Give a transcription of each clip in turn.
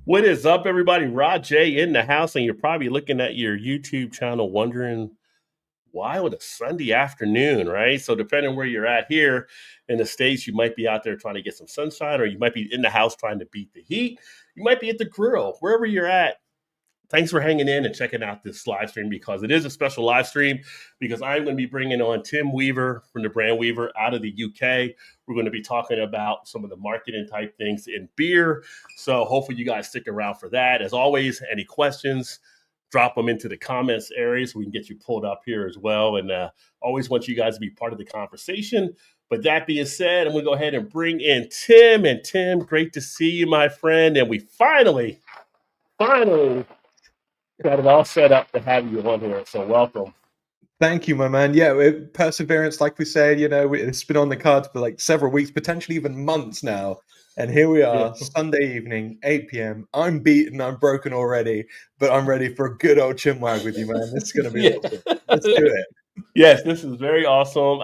What is up, everybody? Rod J in the house, and you're probably looking at your YouTube channel wondering why on a Sunday afternoon, right? So, depending where you're at here in the States, you might be out there trying to get some sunshine, or you might be in the house trying to beat the heat. You might be at the grill, wherever you're at. Thanks for hanging in and checking out this live stream because it is a special live stream because I'm going to be bringing on Tim Weaver from the BrandWeaver out of the UK. We're going to be talking about some of the marketing type things in beer. So hopefully you guys stick around for that. As always, any questions, drop them into the comments area so we can get you pulled up here as well. And always want you guys to be part of the conversation. But that being said, I'm going to go ahead and bring in Tim. And Tim, great to see you, my friend. And we finally got it all set up to have you on here. So welcome. Thank you, my man. Yeah, perseverance, like we said, it's been on the cards for like several weeks, potentially even months now. And here we are, Sunday evening, 8 p.m. I'm beaten, I'm broken already, but I'm ready for a good old chinwag with you, man. This is going to be awesome. Let's do it. Yes, this is very awesome.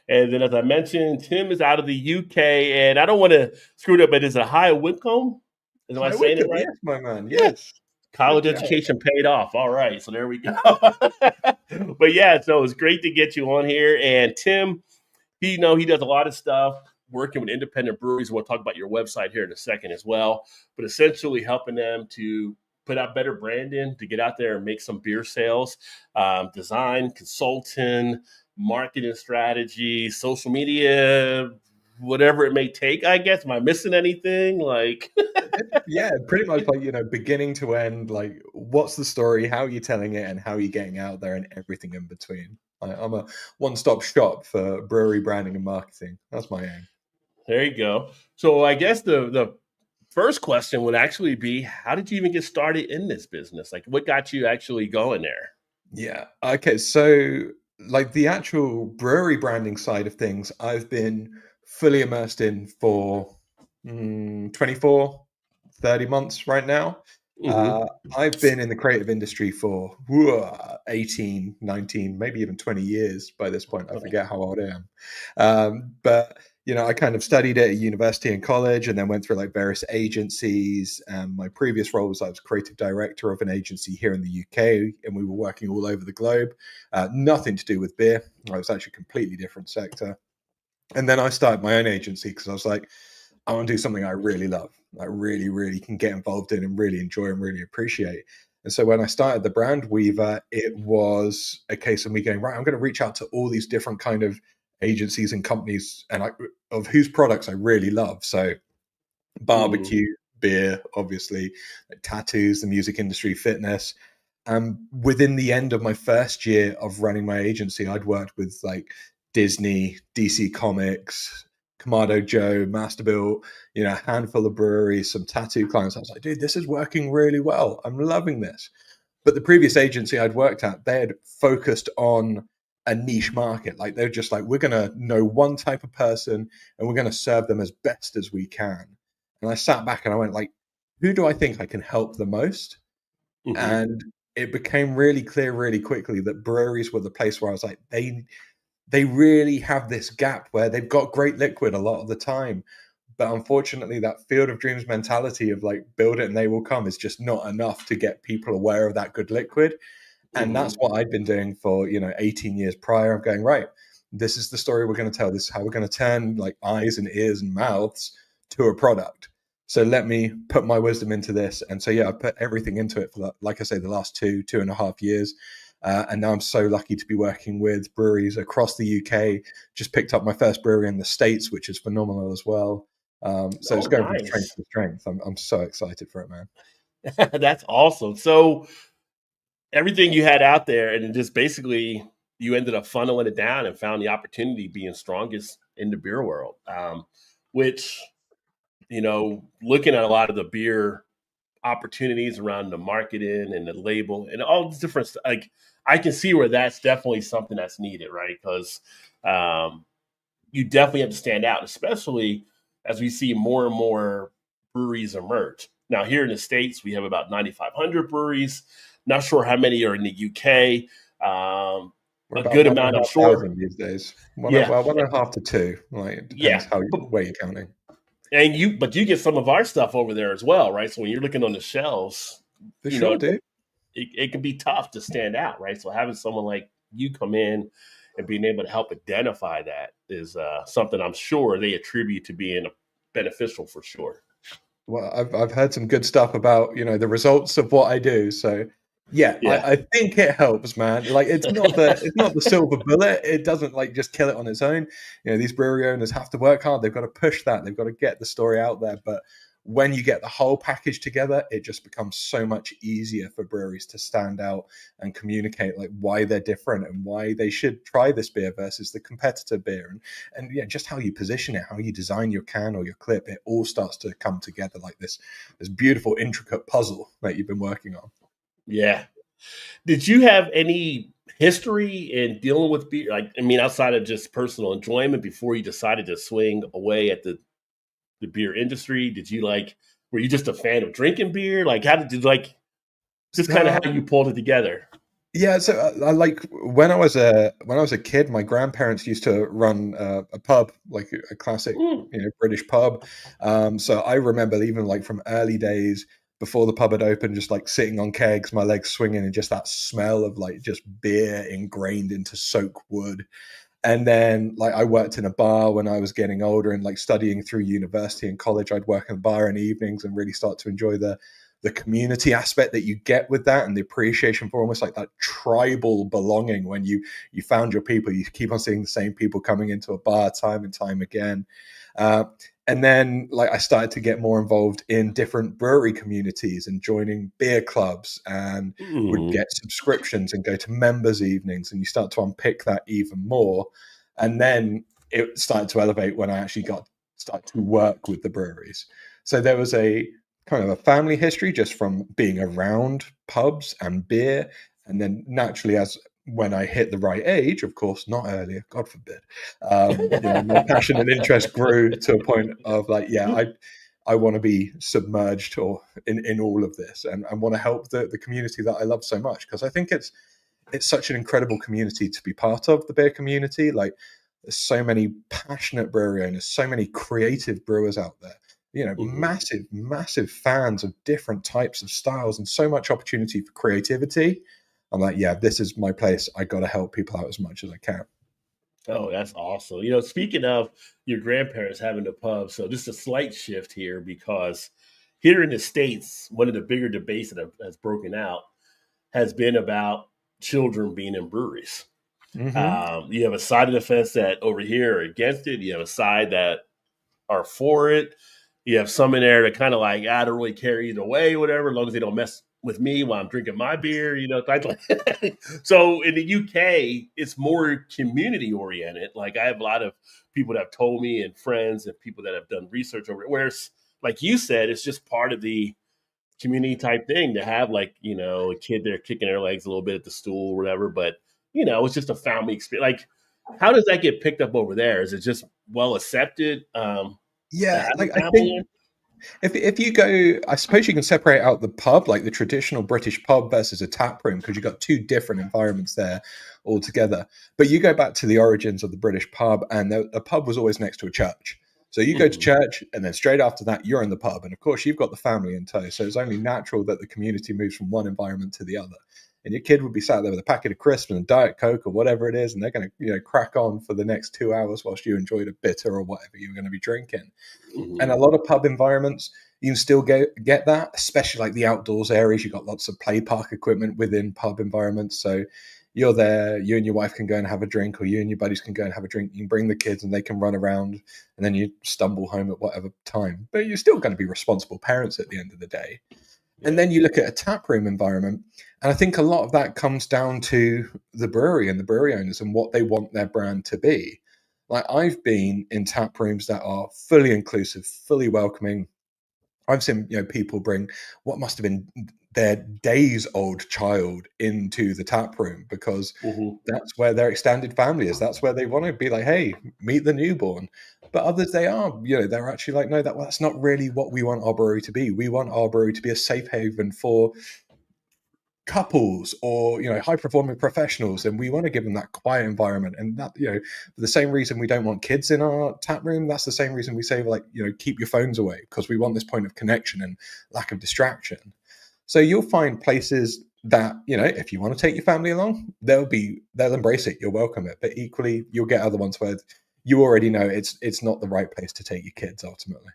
And then, as I mentioned, Tim is out of the UK, and I don't want to screw it up, but is it High Wycombe? Am I saying it right? Yes, my man. Yes. College education paid off. All right, so there we go. But yeah, so it's great to get you on here. And Tim, he does a lot of stuff working with independent breweries. We'll talk about your website here in a second as well. But essentially helping them to put out better branding, to get out there and make some beer sales, design, consulting, marketing strategy, social media, whatever it may take, I guess. Am I missing anything? Yeah, pretty much like, beginning to end, like what's the story, how are you telling it, and how are you getting out there, and everything in between. I'm a one-stop shop for brewery branding and marketing. That's my aim. There you go. So I guess the first question would actually be, how did you even get started in this business? Like, what got you actually going there? Yeah. Okay. So like the actual brewery branding side of things, I've been fully immersed in for 24, 30 months right now. I've been in the creative industry for 18, 19, maybe even 20 years by this point. I forget how old I am. But I kind of studied at a university and college, and then went through like various agencies. My previous role was I was creative director of an agency here in the UK, and we were working all over the globe. Nothing to do with beer. I was actually a completely different sector. And then I started my own agency because I was like, I want to do something I really love, I really, really can get involved in and really enjoy and really appreciate. And so when I started the BrandWeaver, it was a case of me going, right, I'm going to reach out to all these different kind of agencies and companies and of whose products I really love. So barbecue, beer, obviously, like tattoos, the music industry, fitness. Within the end of my first year of running my agency, I'd worked with like Disney, DC Comics, Kamado Joe, Masterbuilt, a handful of breweries, some tattoo clients. I was like, dude, this is working really well. I'm loving this. But the previous agency I'd worked at, they had focused on a niche market. Like they're just like, we're going to know one type of person and we're going to serve them as best as we can. And I sat back and I went like, who do I think I can help the most? And it became really clear really quickly that breweries were the place where I was like, they really have this gap where they've got great liquid a lot of the time. But unfortunately, that field of dreams mentality of like, build it and they will come is just not enough to get people aware of that good liquid. And that's what I'd been doing for, 18 years prior. I'm going, right, this is the story we're going to tell. This is how we're going to turn like eyes and ears and mouths to a product. So let me put my wisdom into this. And so, yeah, I put everything into it for, like I say, the last 2.5 years. And now I'm so lucky to be working with breweries across the UK. Just picked up my first brewery in the States, which is phenomenal as well. So it's going from strength to strength. I'm so excited for it, man. That's awesome. So everything you had out there, and just basically you ended up funneling it down and found the opportunity being strongest in the beer world, which, looking at a lot of the beer opportunities around the marketing and the label and all the different, like I can see where that's definitely something that's needed, right? Because you definitely have to stand out, especially as we see more and more breweries emerge. Now, here in the States, we have about 9,500 breweries. Not sure how many are in the UK. A good amount, I'm sure. These days. One and a half to two. Like, it depends where you're counting. but you get some of our stuff over there as well, right? So when you're looking on the shelves, For you know, sure, dude. it can be tough to stand out, right? So having someone like you come in and being able to help identify that is something I'm sure they attribute to being beneficial for sure. Well, I've heard some good stuff about, the results of what I do. So yeah, Yeah. I think it helps, man. Like it's not the silver bullet. It doesn't like just kill it on its own. These brewery owners have to work hard. They've got to push that. They've got to get the story out there. But when you get the whole package together, it just becomes so much easier for breweries to stand out and communicate like why they're different and why they should try this beer versus the competitor beer. And yeah, just how you position it, how you design your can or your clip, it all starts to come together like this beautiful, intricate puzzle that you've been working on. Yeah. Did you have any history in dealing with beer? Like, I mean, outside of just personal enjoyment before you decided to swing away at the beer industry? Did you like, were you just a fan of drinking beer? Like, how did you like, just kind of how you Um, pulled it together? yeah, so I like when I was a kid, my grandparents used to run a pub, like a classic, Mm, British pub. So I remember even like from early days before the pub had opened, just like sitting on kegs, my legs swinging, and just that smell of like just beer ingrained into soak wood. And then like I worked in a bar when I was getting older and like studying through university and college. I'd work in a bar in the evenings and really start to enjoy the community aspect that you get with that, and the appreciation for almost like that tribal belonging when you found your people. You keep on seeing the same people coming into a bar time and time again. uh, and then like I started to get more involved in different brewery communities and joining beer clubs, and would mm, get subscriptions and go to members evenings, and you start to unpick that even more. And then it started to elevate when I actually got started to work with the breweries. So there was a kind of a family history just from being around pubs and beer. And then naturally, as when I hit the right age, of course, not earlier, God forbid, my passion and interest grew to a point of like, yeah, I want to be submerged or in all of this, and want to help the community that I love so much, because I think it's such an incredible community to be part of, the beer community. Like there's so many passionate brewery owners, so many creative brewers out there, mhm. massive fans of different types of styles, and so much opportunity for creativity. I'm like, yeah, this is my place. I got to help people out as much as I can. Oh, that's awesome. You know, speaking of your grandparents having a pub, so just a slight shift here because here in the States, one of the bigger debates that has broken out has been about children being in breweries. Hmm. You have a side of the fence that over here are against it. You have a side that are for it. You have some in there that kind of like, I don't really care either way, whatever, as long as they don't mess with me while I'm drinking my beer, type like so in the UK, it's more community oriented. Like I have a lot of people that have told me and friends and people that have done research over it, whereas like you said, it's just part of the community type thing to have like, a kid there kicking their legs a little bit at the stool or whatever. But, it's just a family experience. Like, how does that get picked up over there? Is it just well accepted? To Yeah, have like a I family think in? if you go, I suppose you can separate out the pub, like the traditional British pub versus a tap room, because you've got two different environments there altogether. But you go back to the origins of the British pub, and the pub was always next to a church. So you go to Mhm, church, and then straight after that, you're in the pub. And of course, you've got the family in tow. So it's only natural that the community moves from one environment to the other. And your kid would be sat there with a packet of crisps and a Diet Coke or whatever it is, and they're going to, crack on for the next 2 hours whilst you enjoy the bitter or whatever you're going to be drinking. And mhm, a lot of pub environments, you can still get that, especially like the outdoors areas. You've got lots of play park equipment within pub environments. So you're there, you and your wife can go and have a drink, or you and your buddies can go and have a drink. You can bring the kids and they can run around, and then you stumble home at whatever time. But you're still going to be responsible parents at the end of the day. And yeah, then you look at a tap room environment, and I think a lot of that comes down to the brewery and the brewery owners and what they want their brand to be. Like I've been in tap rooms that are fully inclusive, fully welcoming. I've seen people bring what must have been their days old child into the tap room because mhm, that's where their extended family is. That's where they want to be like, hey, meet the newborn. But others, they're actually like, no, that's not really what we want our brewery to be. We want our brewery to be a safe haven for couples or high performing professionals, and we want to give them that quiet environment. And that, for the same reason we don't want kids in our tap room, that's the same reason we say, like, keep your phones away, because we want this point of connection and lack of distraction. So you'll find places that, if you want to take your family along, they'll embrace it, you'll welcome it. But equally, you'll get other ones where you already know it's not the right place to take your kids ultimately.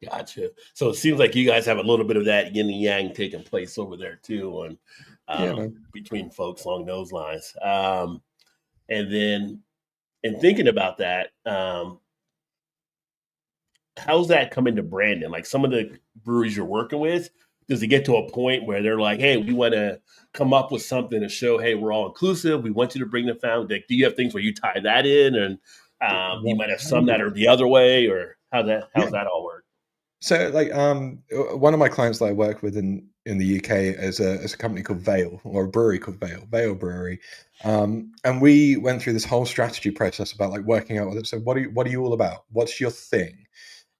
Gotcha. So it seems like you guys have a little bit of that yin and yang taking place over there too, and Yeah, man. between folks along those lines. And then, in thinking about that, how's that come into branding? Like some of the breweries you're working with, does it get to a point where they're like, "Hey, we want to come up with something to show, hey, we're all inclusive. We want you to bring the family." Like, do you have things where you tie that in, and you might have some that are 100. the other way, or how's Yeah. that all work? So, like, one of my clients that I work with in the UK is a company called Vale, or a brewery called Vale Brewery, and we went through this whole strategy process about, like, working out with it. So, what are you all about? What's your thing?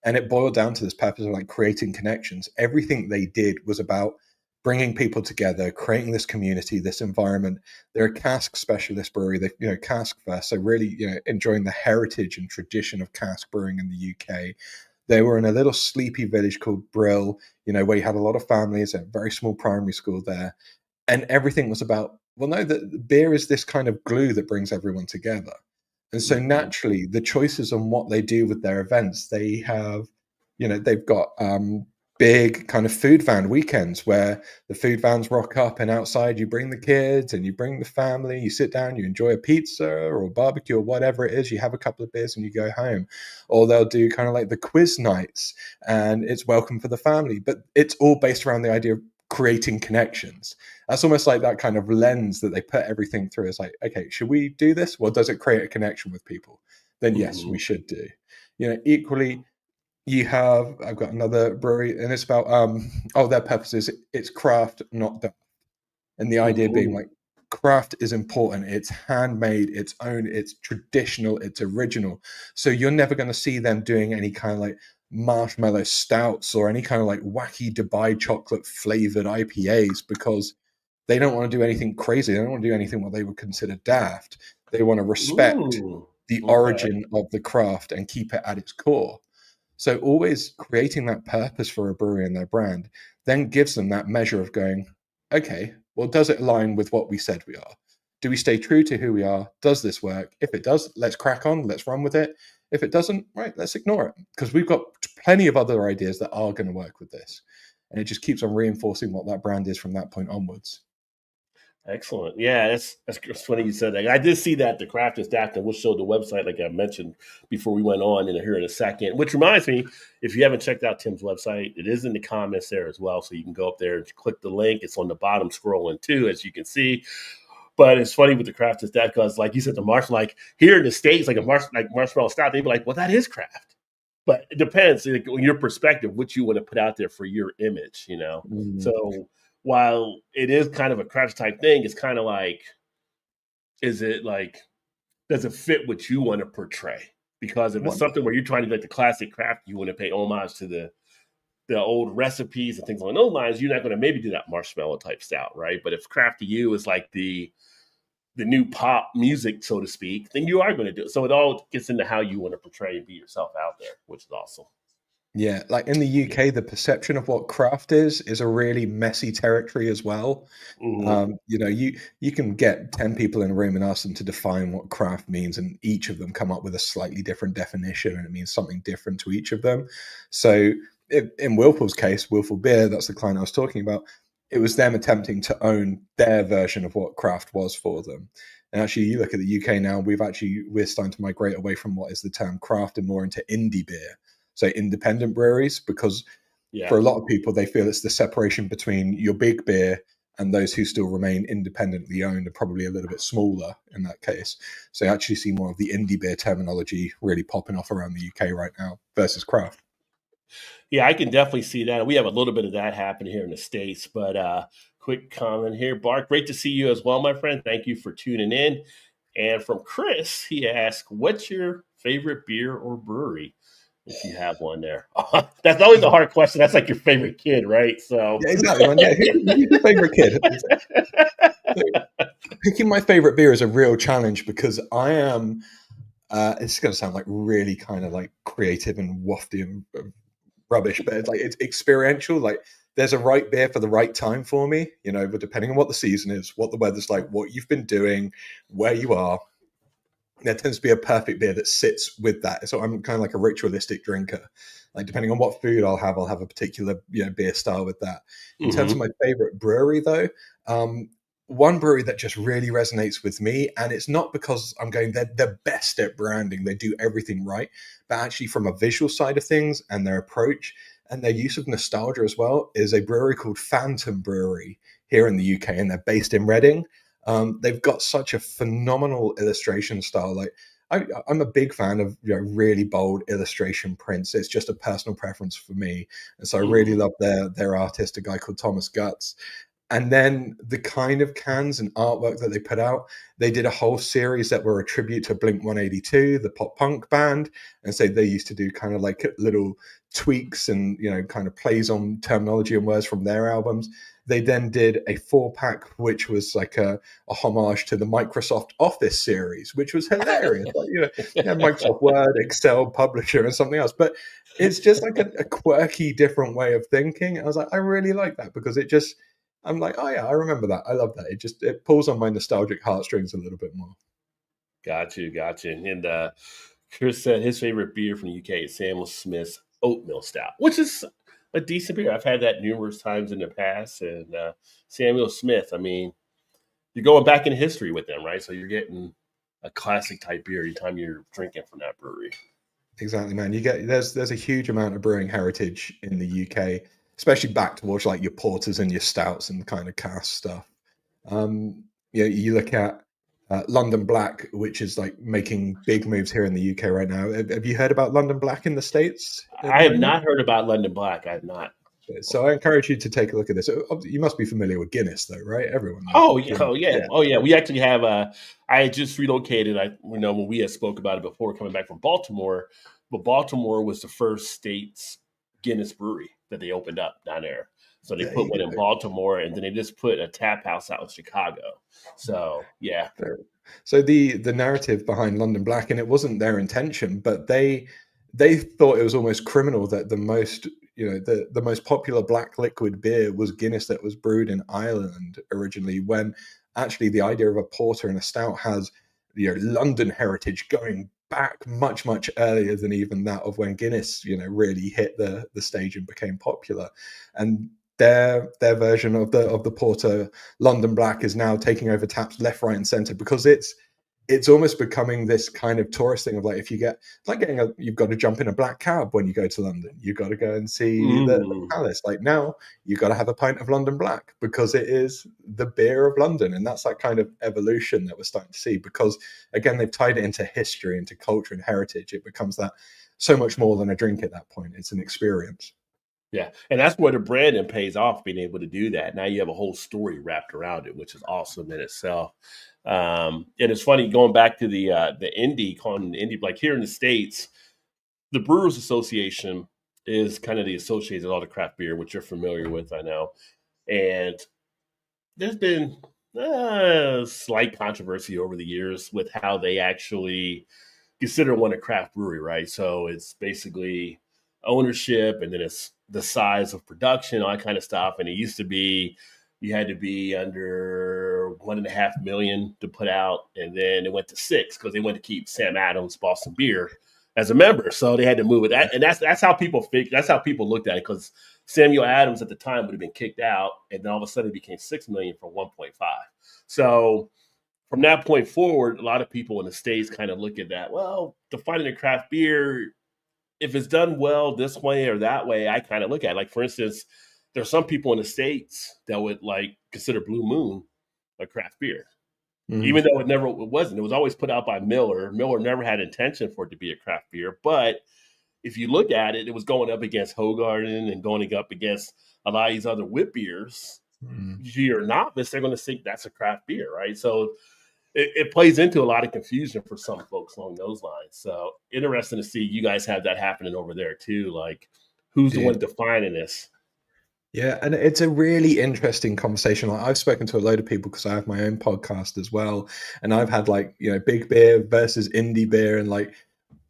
And it boiled down to this purpose of, like, creating connections. Everything they did was about bringing people together, creating this community, this environment. They're a cask specialist brewery. They, cask first, so really, enjoying the heritage and tradition of cask brewing in the UK. They were in a little sleepy village called Brill, where you had a lot of families, a very small primary school there. And everything was about, well, no, that beer is this kind of glue that brings everyone together. And so Mhm. naturally, the choices on what they do with their events, they've got big kind of food van weekends where the food vans rock up, and outside you bring the kids and you bring the family, you sit down, you enjoy a pizza or barbecue or whatever it is, you have a couple of beers and you go home. Or they'll do kind of like the quiz nights, and it's welcome for the family, but it's all based around the idea of creating connections. That's almost like that kind of lens that they put everything through. It's like, okay, should we do this? Well, does it create a connection with people? Then yes, we Mhm. should do. Equally, I've got another brewery, and it's about their purpose is it's craft, not done. And the idea being, Mhm. like, craft is important. It's handmade, it's own, it's traditional, it's original. So you're never going to see them doing any kind of like marshmallow stouts or any kind of like wacky Dubai chocolate flavored IPAs, because they don't want to do anything crazy. They don't want to do anything what they would consider daft. They want to respect Ooh. the Okay. origin of the craft and keep it at its core. So always creating that purpose for a brewery and their brand then gives them that measure of going, okay, well, does it align with what we said we are? Do we stay true to who we are? Does this work? If it does, let's crack on, let's run with it. If it doesn't, right, let's ignore it, because we've got plenty of other ideas that are going to work with this. And it just keeps on reinforcing what that brand is from that point onwards. Excellent. Yeah, that's funny you said that. I did see that the craft is stacked, and we'll show the website like I mentioned before we went on in here in a second. Which reminds me, if you haven't checked out Tim's website, it is in the comments there as well, so you can go up there and click the link. It's on the bottom scrolling too, as you can see. But it's funny with the craft is that because, like you said, the marshmallow, like here in the states, like like marshmallow stout, they'd be like, "Well, that is craft." But it depends, like, on your perspective, what you want to put out there for your image, you know. Mm. So while it is kind of a craft type thing, it's kind of like, is it like, does it fit what you want to portray? Because if it's One, something where you're trying to like the classic craft, you want to pay homage to the old recipes and things along those lines. You're not going to maybe do that marshmallow type stout, right? But if craft to you is like the new pop music, so to speak, then you are going to do it. So it all gets into how you want to portray and be yourself out there, which is awesome. yeah, like in the Yeah. UK, the perception of what craft is a really messy territory as well. Mm-hmm. You can get 10 people in a room and ask them to define what craft means, and each of them come up with a slightly different definition, and it means something different to each of them. So in Whirlpool's case, Whirlpool Beer, that's the client I was talking about, it was them attempting to own their version of what craft was for them. And actually, you look at the UK now, we're starting to migrate away from what is the term craft and more into indie beer, so independent breweries, because Yeah. for a lot of people, they feel it's the separation between your big beer and those who still remain independently owned and probably a little bit smaller in that case. So you actually see more of the indie beer terminology really popping off around the UK right now versus craft. Yeah, I can definitely see that. We have a little bit of that happen here in the States, but quick comment here. Bart, great to see you as well, my friend. Thank you for tuning in. And from Chris, he asked, what's your favorite beer or brewery? if you have one there. That's always a hard question. That's like your favorite kid, right? So Yeah, exactly, man. Yeah, who's your favorite kid? So, picking my favorite beer is a real challenge because I am. It's going to sound like really kind of like creative and wafty and rubbish, but it's experiential. Like there's a right beer for the right time for me, but depending on what the season is, what the weather's like, what you've been doing, where you are, there tends to be a perfect beer that sits with that. So I'm kind of like a ritualistic drinker. Like depending on what food I'll have a particular beer style with that. In terms of mm-hmm. my favorite brewery, though, um, one brewery that just really resonates with me, and it's not because I'm going they're best at branding, they do everything right, but actually from a visual side of things and their approach and their use of nostalgia as well, is a brewery called Phantom Brewery here in the UK, and they're based in Reading. They've got such a phenomenal illustration style. Like I'm a big fan of really bold illustration prints. It's just a personal preference for me, and so I really Mm. love their artist, a guy called Thomas Guts. And then the kind of cans and artwork that they put out, they did a whole series that were a tribute to Blink 182, the pop punk band. And so they used to do kind of like little tweaks and, kind of plays on terminology and words from their albums. They then did a 4-pack, which was like a homage to the Microsoft Office series, which was hilarious. Like, Microsoft Word, Excel, Publisher, and something else. But it's just like a quirky, different way of thinking. I was like, I really like that because I'm like, oh yeah, I remember that. I love that. It pulls on my nostalgic heartstrings a little bit more. Got you. And Chris said his favorite beer from the UK is Samuel Smith's Oatmeal Stout, which is a decent beer. I've had that numerous times in the past. And Samuel Smith, I mean, you're going back in history with them, right? So you're getting a classic type beer anytime you're drinking from that brewery. Exactly, man. There's a huge amount of brewing heritage in the UK, especially back towards like your porters and your stouts and kind of cask stuff. You look at London Black, which is like making big moves here in the UK right now. Have you heard about London Black in the States at the I have moment? not heard about London Black. I have not. So I encourage you to take a look at this. You must be familiar with Guinness, though, right? Everyone knows Oh about yeah, Guinness. Yeah, We actually have. I had just relocated. When we had spoke about it before coming back from Baltimore, but Baltimore was the first state's Guinness brewery that they opened up down there. So they there put you one in go. Baltimore, and then they just put a tap house out in Chicago. So yeah. So the narrative behind London Black, and it wasn't their intention, but they thought it was almost criminal that the most popular black liquid beer was Guinness that was brewed in Ireland originally, when actually the idea of a porter and a stout has London heritage going back much earlier than even that of when Guinness really hit the stage and became popular. And their version of the porter, London Black, is now taking over taps left, right, and center because it's almost becoming this kind of tourist thing of like, if you get like you've got to jump in a black cab when you go to London, you've got to go and see the Mm. palace. Like now you've got to have a pint of London Black because it is the beer of London. And that's that kind of evolution that we're starting to see because again, they've tied it into history, into culture and heritage. It becomes that so much more than a drink at that point. It's an experience. Yeah, and that's where the branding pays off, being able to do that. Now you have a whole story wrapped around it, which is awesome in itself. And it's funny going back to the indie, calling the indie, like here in the States, the Brewers Association is kind of the associated with all the craft beer, which you're familiar with, I know. And there's been slight controversy over the years with how they actually consider one a craft brewery, right? So it's basically ownership and then it's the size of production, all that kind of stuff. And it used to be you had to be under 1.5 million to put out, and then it went to six because they wanted to keep Sam Adams, Boston Beer, as a member. So they had to move it. And that's how people think. That's how people looked at it because Samuel Adams at the time would have been kicked out, and then all of a sudden it became 6 million for 1.5. So from that point forward, a lot of people in the States kind of look at that. Well, defining a craft beer, if it's done well this way or that way, I kind of look at it. Like, for instance, there's some people in the States that would like consider Blue Moon a craft beer, even Mm. though it wasn't. It was always put out by Miller. Miller never had intention for it to be a craft beer. But if you look at it, it was going up against Hogarden and going up against a lot of these other wit beers. Mm. If you're a novice, they're going to think that's a craft beer, right? So it plays into a lot of confusion for some folks along those lines. So interesting to see you guys have that happening over there too. Like, who's the one Dude. defining this? Yeah, and it's a really interesting conversation. Like I've spoken to a load of people because I have my own podcast as well, and I've had like big beer versus indie beer, and like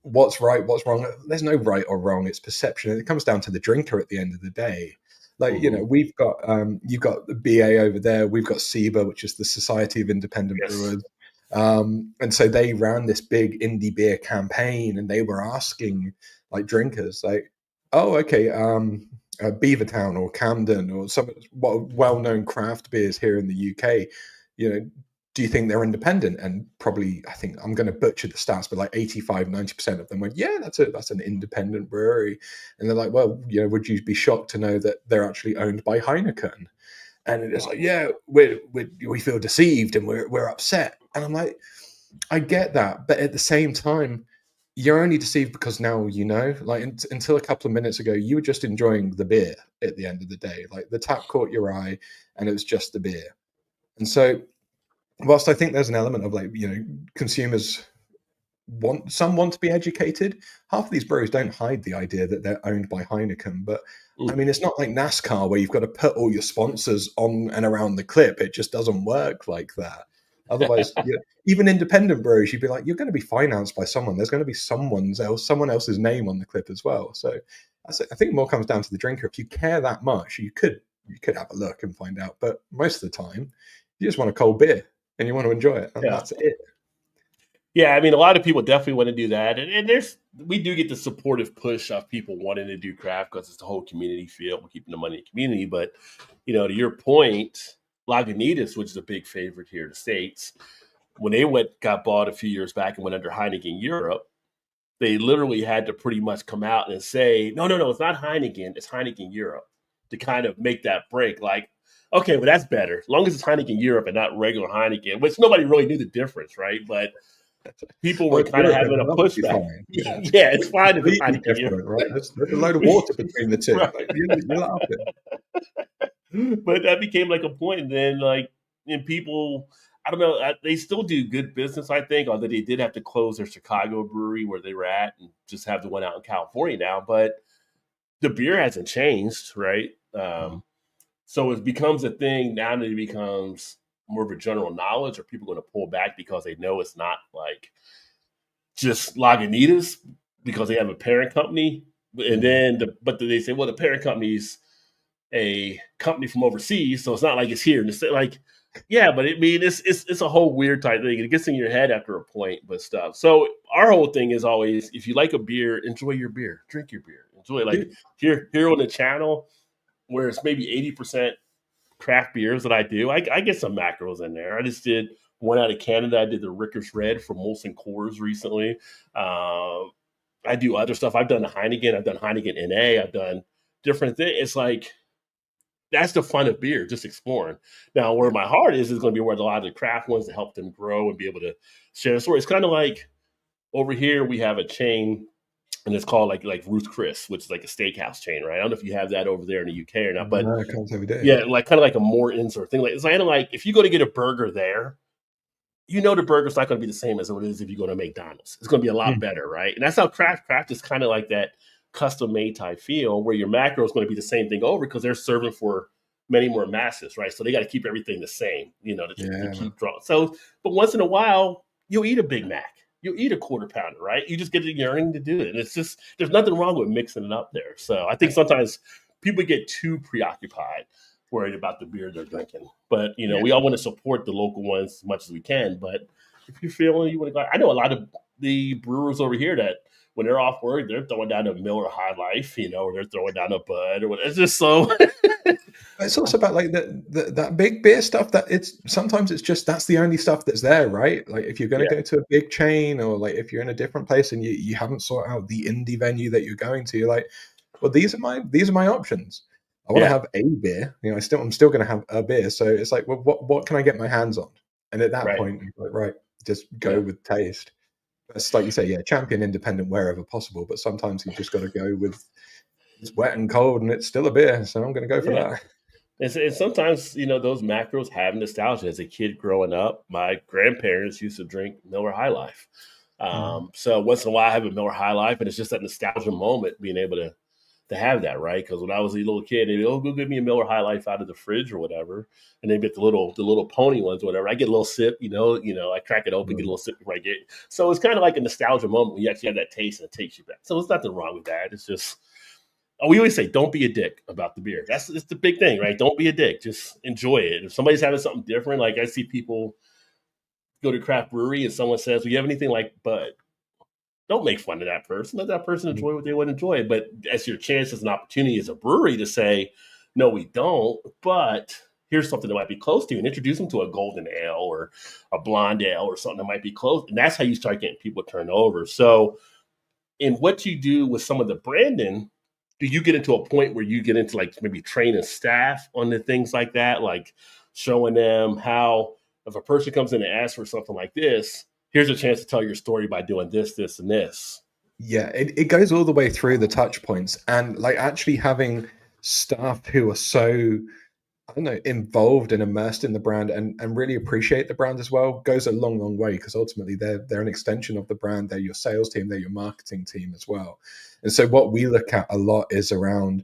what's right, what's wrong. There's no right or wrong. It's perception, and it comes down to the drinker at the end of the day. Like Mm-hmm. we've got you've got the BA over there. We've got SIBA, which is the Society of Independent Yes. Brewers, and so they ran this big indie beer campaign, and they were asking like drinkers, like, oh, okay, Beavertown or Camden or some well-known craft beers here in the UK, do you think they're independent? And probably, I think I'm going to butcher the stats, but like 85-90% of them went, yeah, that's an independent brewery. And they're like, well, would you be shocked to know that they're actually owned by Heineken? And it's like, yeah, we feel deceived and we're upset. And I'm like, I get that, but at the same time, you're only deceived because now like until a couple of minutes ago, you were just enjoying the beer at the end of the day. Like the tap caught your eye and it was just the beer. And so, whilst I think there's an element of like, consumers want to be educated, half of these breweries don't hide the idea that they're owned by Heineken. But I Mm. mean, it's not like NASCAR where you've got to put all your sponsors on and around the clip. It just doesn't work like that. Otherwise, even independent breweries, you'd be like, you're going to be financed by someone. There's going to be someone else's name on the clip as well. So I think it more comes down to the drinker. If you care that much, you could have a look and find out. But most of the time, you just want a cold beer and you want to enjoy it, and Yeah. that's it. Yeah, I mean, a lot of people definitely want to do that, and we do get the supportive push of people wanting to do craft because it's the whole community feel. We're keeping the money in the community, but to your point, Lagunitas, which is a big favorite here in the States, when they got bought a few years back and went under Heineken Europe, they literally had to pretty much come out and say, no, no, no, it's not Heineken, it's Heineken Europe, to kind of make that break. Like, okay, well, that's better. As long as it's Heineken Europe and not regular Heineken, which nobody really knew the difference, right? But people were Well, kind of Europe having a and be pushback. fine. Yeah, it's Yeah, it's fine if it's completely Heineken Europe. different, right? There's a load of water between the two. Right. Like, you're laughing. But that became like a point, and then and people, I don't know, they still do good business, I think, although they did have to close their Chicago brewery where they were at and just have the one out in California now. But the beer hasn't changed, right? Mm. So it becomes a thing now that it becomes more of a general knowledge, or people going to pull back because they know it's not like just Lagunitas because they have a parent company, and Mm. then they say, well, the parent company's a company from overseas, so it's not like it's here. And it's like, yeah, but I mean, it's a whole weird type thing. It gets in your head after a point, but stuff. So our whole thing is always, if you like a beer, enjoy your beer, drink your beer, enjoy it. Like Dude, here on the channel, where it's maybe 80% craft beers that I do, I get some macros in there. I just did one out of Canada. I did the Ricker's Red from Molson Coors recently. I do other stuff. I've done the Heineken. I've done Heineken NA. I've done different things. It's like that's the fun of beer, just exploring. Now, where yeah. my heart is going to be where a lot of the craft ones to help them grow and be able to share the story. It's kind of like over here we have a chain, and it's called like Ruth Chris, which is like a steakhouse chain, right? I don't know if you have that over there in the UK or not, but No, I can't say we do. yeah, like kind of like a Morton's or thing. Like it's kind of like if you go to get a burger there, the burger's not going to be the same as it is if you go to McDonald's. It's going to be a lot Mm. better, right? And that's how craft is kind of like that custom made type feel where your macro is going to be the same thing over because they're serving for many more masses, right? So they got to keep everything the same, to Yeah, man. keep drawing. So, but once in a while, you'll eat a Big Mac, you'll eat a quarter pounder, right? You just get the yearning to do it, and it's just there's nothing wrong with mixing it up there. So I think sometimes people get too preoccupied worried about the beer they're drinking. But Yeah. we all want to support the local ones as much as we can. But if you're feeling you want to go, I know a lot of the brewers over here that when they're off work, they're throwing down a Miller High Life, or they're throwing down a Bud or whatever. It's just so. But it's also about like that big beer stuff that sometimes it's just that's the only stuff that's there, right? Like if you're going Yeah, to go to a big chain or like if you're in a different place and you haven't sought out the indie venue that you're going to, you're like, well, these are my options. I want to yeah, have a beer. I'm still going to have a beer. So it's like, well, what can I get my hands on? And at that right, point, you're like, right, just go yeah, with taste. It's like you say, yeah, champion independent wherever possible. But sometimes you just got to go with it's wet and cold and it's still a beer. So I'm going to go for yeah. that. And sometimes, those macros have nostalgia. As a kid growing up, my grandparents used to drink Miller High Life. Mm. So once in a while, I have a Miller High Life, and it's just that nostalgia moment being able to have that, right? Because when I was a little kid, they'd go give me a Miller High Life out of the fridge or whatever, and they get the little pony ones, or whatever. I get a little sip, I crack it open, get a Mm. little sip before I get. So it's kind of like a nostalgia moment when you actually have that taste and it takes you back. So there's nothing wrong with that. It's just we always say, don't be a dick about the beer. It's the big thing, right? Don't be a dick. Just enjoy it. If somebody's having something different, like I see people go to craft brewery and someone says, "Well, you have anything like Bud?" Don't make fun of that person. Let that person Mm. enjoy what they want to enjoy. But as your chance as an opportunity as a brewery to say, no, we don't, but here's something that might be close to you, and introduce them to a golden ale or a blonde ale or something that might be close. And that's how you start getting people turned over. So in what you do with some of the branding, do you get into a point where you get into like maybe training staff on the things like that, like showing them how if a person comes in and asks for something like this, here's a chance to tell your story by doing this, this, and this. Yeah, it goes all the way through the touch points, and like actually having staff who are so, I don't know, involved and immersed in the brand and really appreciate the brand as well goes a long, long way, because ultimately they're an extension of the brand. They're your sales team, they're your marketing team as well. And so what we look at a lot is around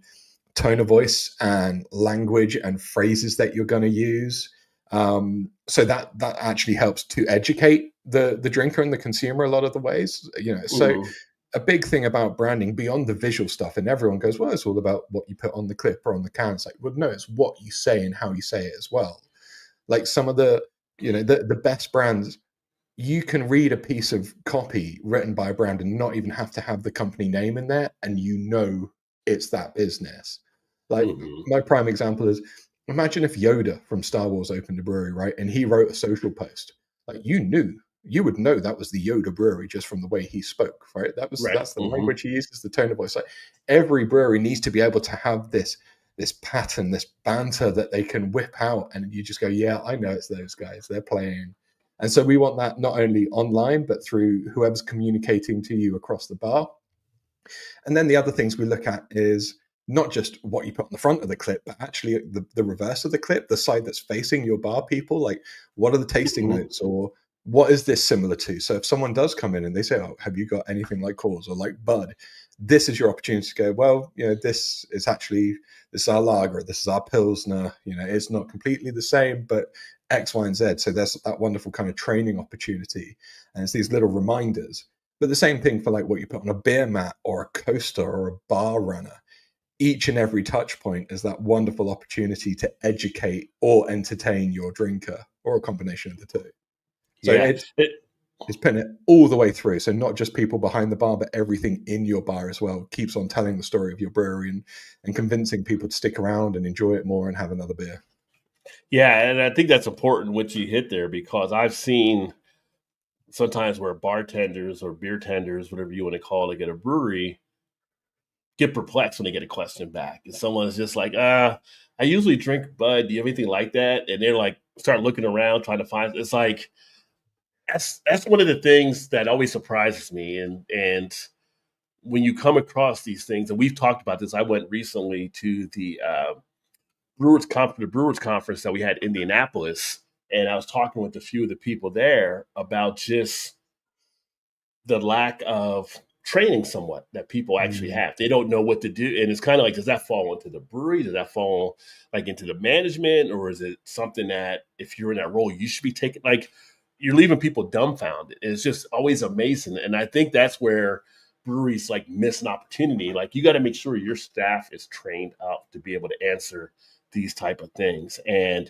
tone of voice and language and phrases that you're going to use. So that actually helps to educate the drinker and the consumer a lot of the ways. So Mm-hmm. a big thing about branding beyond the visual stuff, and everyone goes, well, it's all about what you put on the clip or on the can. It's like, well, no, it's what you say and how you say it as well. Like some of the best brands, you can read a piece of copy written by a brand and not even have to have the company name in there, and it's that business. Like Mm-hmm. my prime example is, imagine if Yoda from Star Wars opened a brewery, right? And he wrote a social post. Like you would know that was the Yoda brewery just from the way he spoke, right? Right. That's the Mm-hmm. language he uses, the tone of voice. Like every brewery needs to be able to have this pattern, this banter that they can whip out, and you just go, yeah, I know it's those guys. They're playing. And so we want that not only online, but through whoever's communicating to you across the bar. And then the other things we look at is not just what you put on the front of the clip, but actually the reverse of the clip, the side that's facing your bar people. Like, what are the tasting Mm-hmm. notes, or what is this similar to? So if someone does come in and they say, oh, have you got anything like Coors or like Bud? This is your opportunity to go, well, this is our lager, this is our Pilsner. It's not completely the same, but X, Y, and Z. So there's that wonderful kind of training opportunity. And it's these little reminders. But the same thing for like what you put on a beer mat or a coaster or a bar runner. Each and every touch point is that wonderful opportunity to educate or entertain your drinker, or a combination of the two. So Yeah. it's putting it all the way through. So not just people behind the bar, but everything in your bar as well keeps on telling the story of your brewery and convincing people to stick around and enjoy it more and have another beer. Yeah. And I think that's important what you hit there, because I've seen sometimes where bartenders or beer tenders, whatever you want to call it, at a brewery, get perplexed when they get a question back. And someone's just like, I usually drink Bud. Do you have anything like that? And they're like, start looking around, trying to find. It's like that's one of the things that always surprises me. And when you come across these things, and we've talked about this, I went recently to the Brewers conference that we had in Indianapolis, and I was talking with a few of the people there about just the lack of training somewhat that people actually Mm. have. They don't know what to do. And it's kind of like, does that fall into the brewery? Does that fall like into the management? Or is it something that if you're in that role, you should be taking, like you're leaving people dumbfounded. It's just always amazing. And I think that's where breweries like miss an opportunity. Like you got to make sure your staff is trained up to be able to answer these type of things. And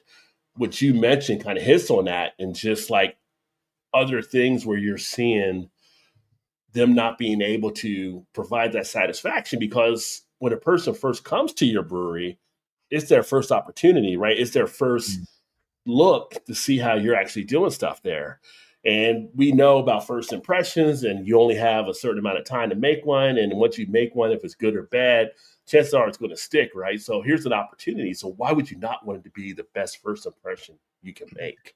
what you mentioned kind of hits on that, and just like other things where you're seeing them not being able to provide that satisfaction, because when a person first comes to your brewery, it's their first opportunity, right? It's their first Mm. look to see how you're actually doing stuff there. And we know about first impressions, and you only have a certain amount of time to make one. And once you make one, if it's good or bad, chances are it's going to stick, right? So here's an opportunity. So why would you not want it to be the best first impression you can make?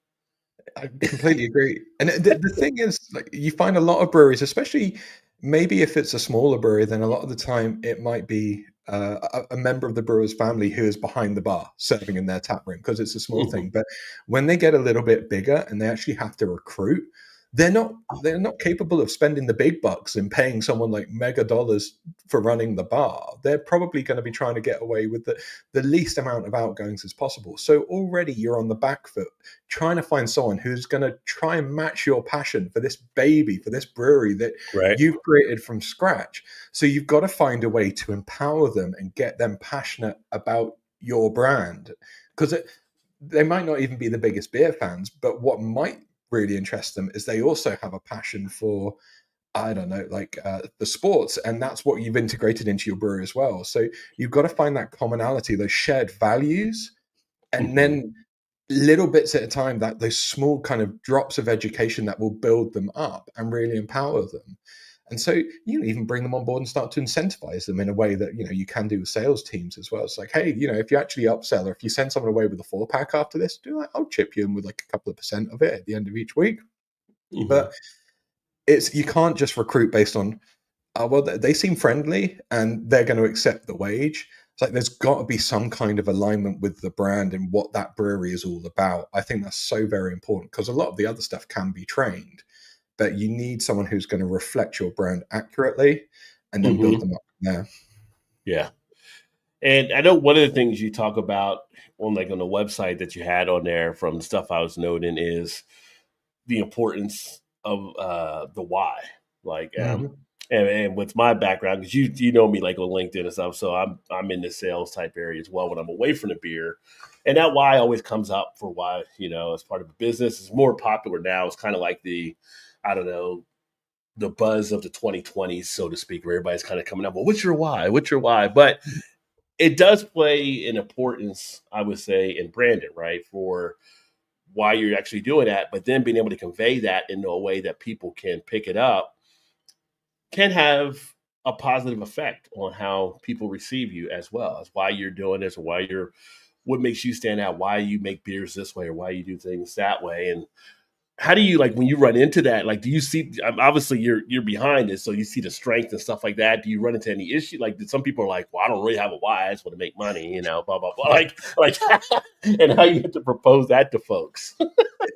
I completely agree. And the thing is, like, you find a lot of breweries, especially maybe if it's a smaller brewery, then a lot of the time it might be a member of the brewer's family who is behind the bar serving in their tap room because it's a small thing. Mhm. But when they get a little bit bigger and they actually have to recruit, they're not capable of spending the big bucks and paying someone like mega dollars for running the bar. They're probably going to be trying to get away with the least amount of outgoings as possible. So already you're on the back foot trying to find someone who's going to try and match your passion for this baby, for this brewery that Right. you've created from scratch. So you've got to find a way to empower them and get them passionate about your brand because they might not even be the biggest beer fans, but what might really interest them is they also have a passion for, I don't know, like the sports, and that's what you've integrated into your brewery as well. So you've got to find that commonality, those shared values, and Mhm. then little bits at a time, that those small kind of drops of education that will build them up and really empower them. And so you can even bring them on board and start to incentivize them in a way that you can do with sales teams as well. It's like, hey, if you actually upsell, or if you send someone away with a 4-pack after this, I'll chip you in with like a couple of percent of it at the end of each week. Mhm. But you can't just recruit based on, well, they seem friendly and they're going to accept the wage. It's like there's got to be some kind of alignment with the brand and what that brewery is all about. I think that's so very important because a lot of the other stuff can be trained, but you need someone who's going to reflect your brand accurately and then build Mhm. them up from there. Yeah. And I know one of the things you talk about on the website that you had on there from stuff I was noting is the importance of the why. Like Mhm. and with my background, because you know me like on LinkedIn and stuff, so I'm in the sales type area as well when I'm away from the beer. And that why always comes up for why, as part of a business. It's more popular now. It's kind of like I don't know, the buzz of the 2020s, so to speak, where everybody's kind of coming up, well, what's your why? What's your why? But it does play an importance, I would say, in branding, right? For why you're actually doing that, but then being able to convey that in a way that people can pick it up can have a positive effect on how people receive you as well as why you're doing this or what makes you stand out, why you make beers this way or why you do things that way. And how do you like when you run into that? Like, do you see? Obviously, you're behind it, so you see the strength and stuff like that. Do you run into any issue? Like, did some people are like, "Well, I don't really have a why. I just want to make money," blah blah blah. Like, and how you have to propose that to folks?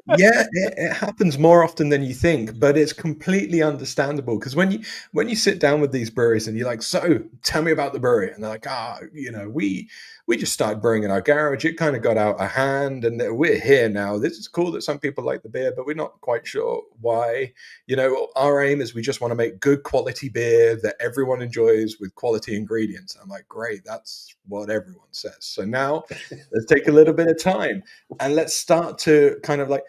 Yeah, it happens more often than you think, but it's completely understandable because when you sit down with these breweries and you're like, so tell me about the brewery, and they're like, we just started brewing in our garage. It kind of got out of hand, and we're here now. This is cool that some people like the beer, but we're not quite sure why. Our aim is we just want to make good quality beer that everyone enjoys with quality ingredients. I'm like, great, that's what everyone says. So now let's take a little bit of time and let's start to kind of like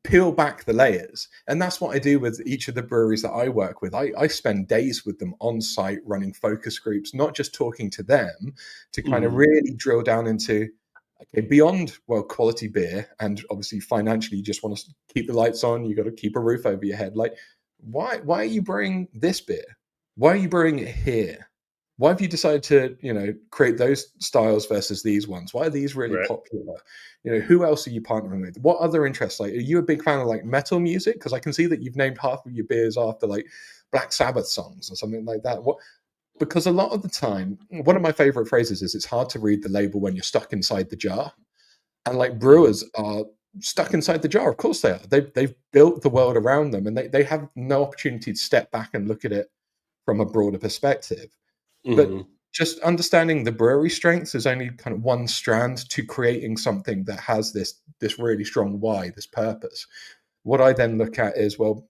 peel back the layers. And that's what I do with each of the breweries that I work with. I spend days with them on site running focus groups, not just talking to them, to kind of Hmm. really drill down into, okay, beyond, well, quality beer, and obviously financially you just want to keep the lights on, you got to keep a roof over your head. Like, why are you brewing this beer? Why are you brewing it here? Why have you decided to, create those styles versus these ones? Why are these really Right. popular? Who else are you partnering with? What other interests? Like, are you a big fan of like metal music? Because I can see that you've named half of your beers after like Black Sabbath songs or something like that. What? Because a lot of the time, one of my favorite phrases is it's hard to read the label when you're stuck inside the jar. And like Hmm. brewers are stuck inside the jar. Of course they are. They've built the world around them, and they have no opportunity to step back and look at it from a broader perspective. But Hmm. just understanding the brewery strengths is only kind of one strand to creating something that has this really strong why, this purpose. What I then look at is, well,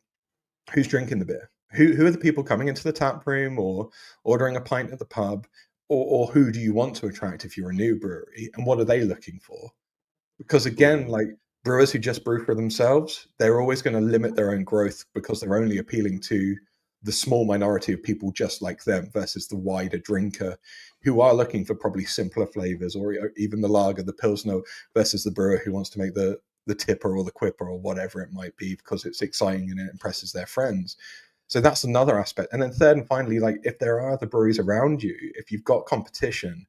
who's drinking the beer? Who are the people coming into the tap room or ordering a pint at the pub? Or who do you want to attract if you're a new brewery? And what are they looking for? Because again, Hmm. like brewers who just brew for themselves, they're always going to limit their own growth because they're only appealing to the small minority of people just like them versus the wider drinker who are looking for probably simpler flavors, or even the lager, the pilsner, versus the brewer who wants to make the tipper or the quipper or whatever it might be because it's exciting and it impresses their friends. So that's another aspect. And then third and finally, like if there are other breweries around you, if you've got competition,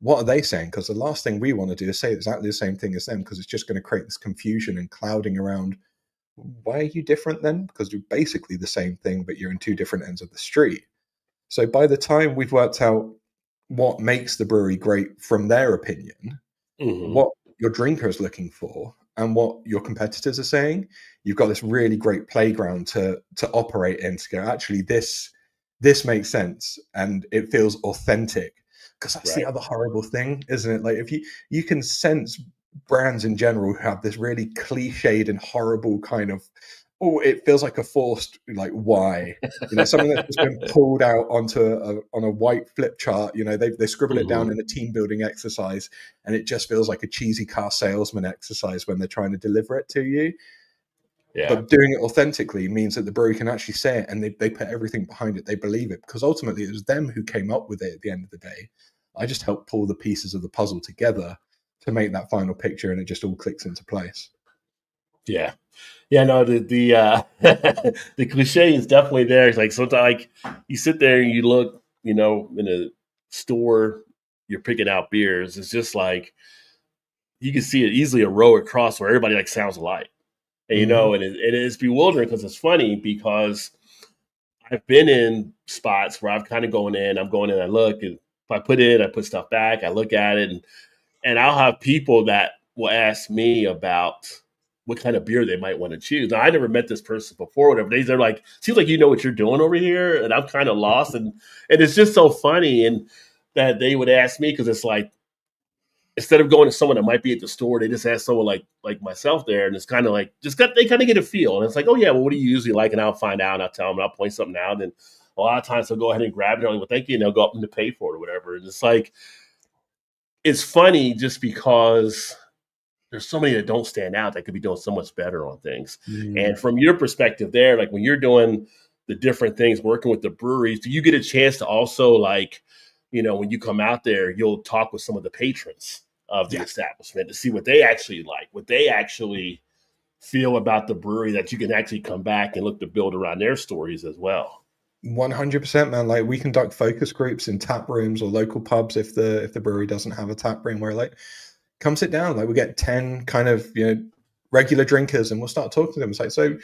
what are they saying? Because the last thing we want to do is say exactly the same thing as them, because it's just going to create this confusion and clouding around why are you different then? Because you're basically the same thing, but you're in two different ends of the street. So by the time we've worked out what makes the brewery great from their opinion, Hmm. what your drinker is looking for, and what your competitors are saying, you've got this really great playground to operate in, to go, actually, this makes sense and it feels authentic. Because that's the Right. other horrible thing, isn't it? Like, if you can sense brands in general who have this really cliched and horrible kind of, oh, it feels like a forced, like, why, something that's just been pulled out onto on a white flip chart. They scribbled it down Hmm. in a team building exercise, and it just feels like a cheesy car salesman exercise when they're trying to deliver it to you. Yeah. But doing it authentically means that the brewery can actually say it, and they put everything behind it. They believe it, because ultimately it was them who came up with it at the end of the day. I just helped pull the pieces of the puzzle together to make that final picture, and it just all clicks into place. Yeah. Yeah, no, the the cliche is definitely there. It's like sometimes, like, you sit there and you look, in a store, you're picking out beers. It's just like you can see it easily a row across where everybody like sounds alike, and Mm-hmm. it is bewildering because it's funny because I've been in spots where I've kind of going in, I'm going in, I look, and if I put in, I put stuff back, I look at it, and I'll have people that will ask me about what kind of beer they might want to choose. Now, I never met this person before, whatever. They're like, seems like you know what you're doing over here, and I'm kind of lost, and it's just so funny, and that they would ask me because it's like instead of going to someone that might be at the store, they just ask someone like myself there, and it's kind of like they kind of get a feel, and it's like, oh yeah, well, what do you usually like? And I'll find out, and I'll tell them, and I'll point something out, and a lot of times they'll go ahead and grab it, and they're like, well, thank you, and they'll go up and to pay for it or whatever, and it's like it's funny just because there's so many that don't stand out that could be doing so much better on things. Mm. And from your perspective there, like when you're doing the different things, working with the breweries, do you get a chance to also like, when you come out there, you'll talk with some of the patrons of the Yeah. establishment to see what they actually like, what they actually feel about the brewery that you can actually come back and look to build around their stories as well. 100%, man. Like, we conduct focus groups in tap rooms or local pubs if the brewery doesn't have a tap room, where, like, come sit down. Like, we get 10 kind of regular drinkers, and we'll start talking to them. It's like, so